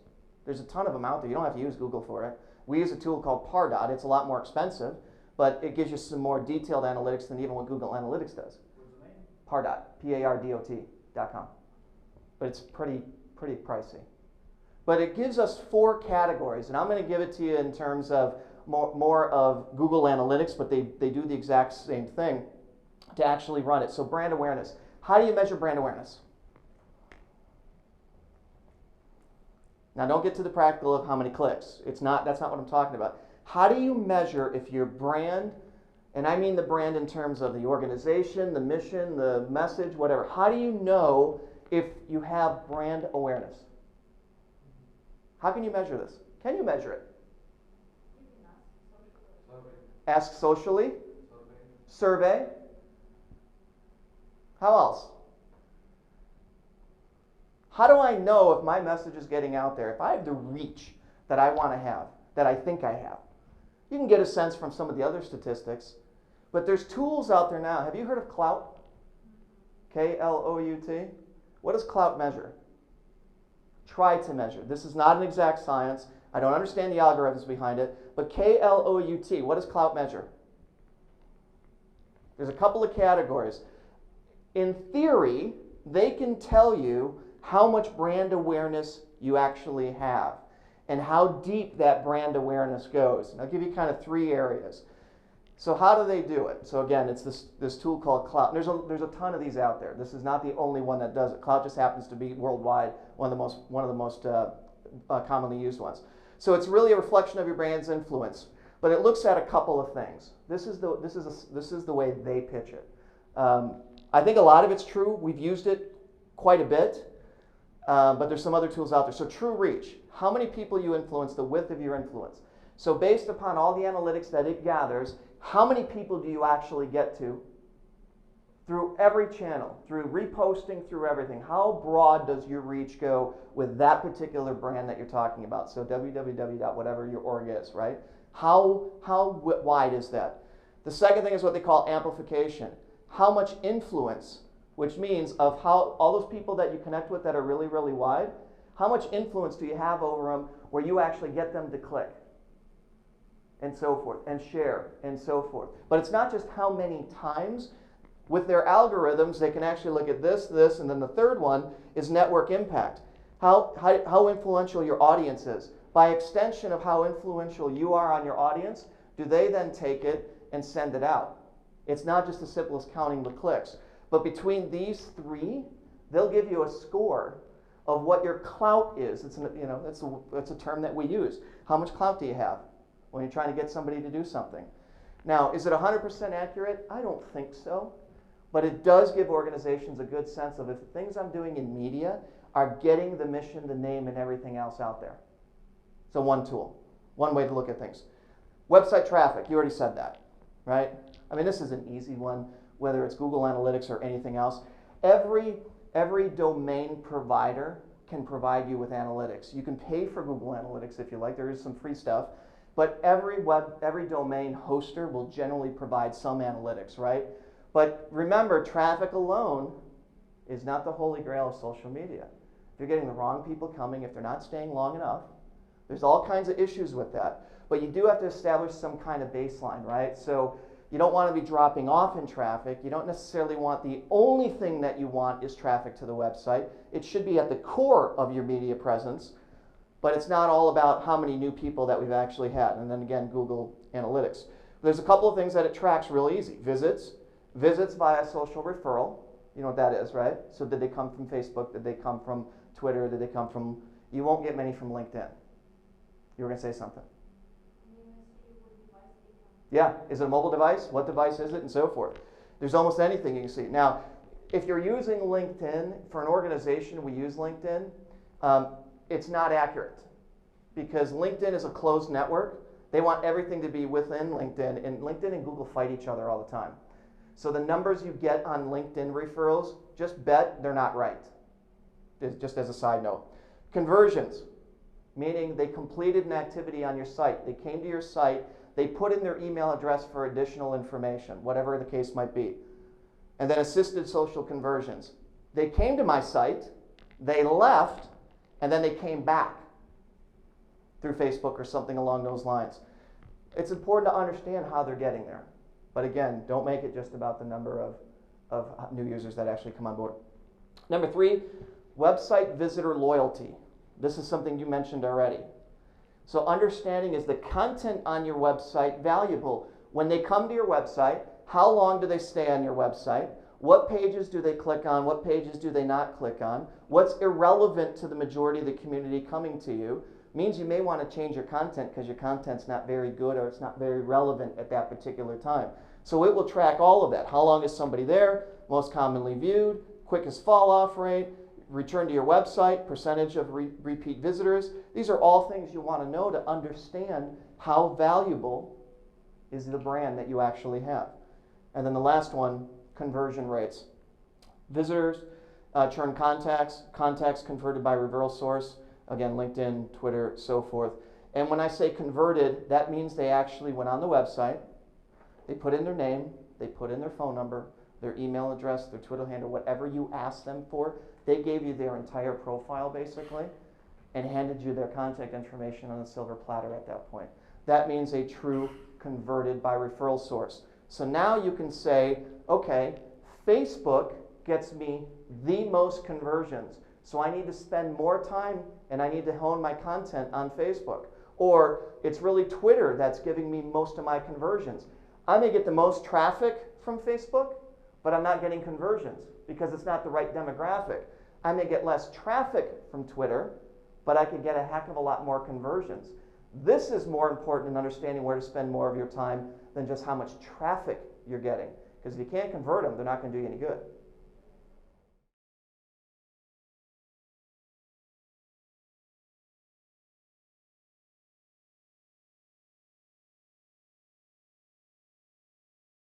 [SPEAKER 1] There's a ton of them out there. You don't have to use Google for it. We use a tool called Pardot. It's a lot more expensive, but it gives you some more detailed analytics than even what Google Analytics does.
[SPEAKER 4] What's the name?
[SPEAKER 1] Pardot, Pardot.com. But it's pretty pricey. But it gives us 4 categories, and I'm going to give it to you in terms of more of Google Analytics, but they do the exact same thing to actually run it. So brand awareness. How do you measure brand awareness? Now don't get to the practical of how many clicks. That's not what I'm talking about. How do you measure if your brand, and I mean the brand in terms of the organization, the mission, the message, whatever. How do you know if you have brand awareness? How can you measure this? Can you measure it? Ask socially. Survey. How else? How do I know if my message is getting out there? If I have the reach that I want to have, that I think I have. You can get a sense from some of the other statistics, but there's tools out there now. Have you heard of Clout? K-L-O-U-T? What does Clout measure? Try to measure. This is not an exact science. I don't understand the algorithms behind it, but K-L-O-U-T, what does Clout measure? There's a couple of categories. In theory, they can tell you how much brand awareness you actually have and how deep that brand awareness goes. And I'll give you kind of 3 areas. So how do they do it? So again, it's this tool called Clout. There's a ton of these out there. This is not the only one that does it. Clout just happens to be worldwide one of the most commonly used ones. So it's really a reflection of your brand's influence, but it looks at a couple of things. This is the way they pitch it. I think a lot of it's true. We've used it quite a bit. But there's some other tools out there. So true reach, how many people you influence, the width of your influence. So based upon all the analytics that it gathers, how many people do you actually get to through every channel, through reposting, through everything? How broad does your reach go with that particular brand that you're talking about? So www.whatever your org is, right? How wide is that? The second thing is what they call amplification. How much influence, which means of how all those people that you connect with that are really, really wide, how much influence do you have over them where you actually get them to click and so forth, and share and so forth. But it's not just how many times. With their algorithms, they can actually look at this, and then the third one is network impact. How influential your audience is. By extension of how influential you are on your audience, do they then take it and send it out? It's not just as simple as counting the clicks. But between these 3, they'll give you a score of what your clout is. It's a term that we use. How much clout do you have when you're trying to get somebody to do something? Now, is it 100% accurate? I don't think so. But it does give organizations a good sense of if the things I'm doing in media are getting the mission, the name, and everything else out there. So one tool, one way to look at things. Website traffic, you already said that, right? I mean, this is an easy one, whether it's Google Analytics or anything else. Every domain provider can provide you with analytics. You can pay for Google Analytics if you like. There is some free stuff. But every domain hoster will generally provide some analytics, right? But remember, traffic alone is not the holy grail of social media. If you're getting the wrong people coming, if they're not staying long enough, there's all kinds of issues with that. But you do have to establish some kind of baseline, right? So you don't want to be dropping off in traffic. You don't necessarily want the only thing that you want is traffic to the website. It should be at the core of your media presence, but it's not all about how many new people that we've actually had. And then again, Google Analytics. There's a couple of things that it tracks real easy. Visits via social referral. You know what that is, right? So did they come from Facebook? Did they come from Twitter? Did they come from... You won't get many from LinkedIn. You were going to say something. Yeah, is it a mobile device? What device is it? And so forth. There's almost anything you can see. Now, if you're using LinkedIn, for an organization, we use LinkedIn, it's not accurate because LinkedIn is a closed network. They want everything to be within LinkedIn, and LinkedIn and Google fight each other all the time. So the numbers you get on LinkedIn referrals, just bet they're not right, just as a side note. Conversions, meaning they completed an activity on your site. They came to your site, they put in their email address for additional information, whatever the case might be. And then assisted social conversions. They came to my site, they left, and then they came back through Facebook or something along those lines. It's important to understand how they're getting there. But again, don't make it just about the number of new users that actually come on board. Number 3, website visitor loyalty. This is something you mentioned already. So understanding, is the content on your website valuable? When they come to your website, how long do they stay on your website? What pages do they click on? What pages do they not click on? What's irrelevant to the majority of the community coming to you? Means you may want to change your content because your content's not very good or it's not very relevant at that particular time. So it will track all of that. How long is somebody there? Most commonly viewed, quickest fall off rate, return to your website, percentage of repeat visitors. These are all things you want to know to understand how valuable is the brand that you actually have. And then the last one, conversion rates. Visitors, churn contacts, contacts converted by referral source. Again, LinkedIn, Twitter, so forth. And when I say converted, that means they actually went on the website, they put in their name, they put in their phone number, their email address, their Twitter handle, whatever you asked them for. They gave you their entire profile, basically, and handed you their contact information on a silver platter at that point. That means a true converted by referral source. So now you can say, okay, Facebook gets me the most conversions. So I need to spend more time and I need to hone my content on Facebook. Or it's really Twitter that's giving me most of my conversions. I may get the most traffic from Facebook, but I'm not getting conversions because it's not the right demographic. I may get less traffic from Twitter, but I could get a heck of a lot more conversions. This is more important in understanding where to spend more of your time than just how much traffic you're getting. Because if you can't convert them, they're not going to do you any good.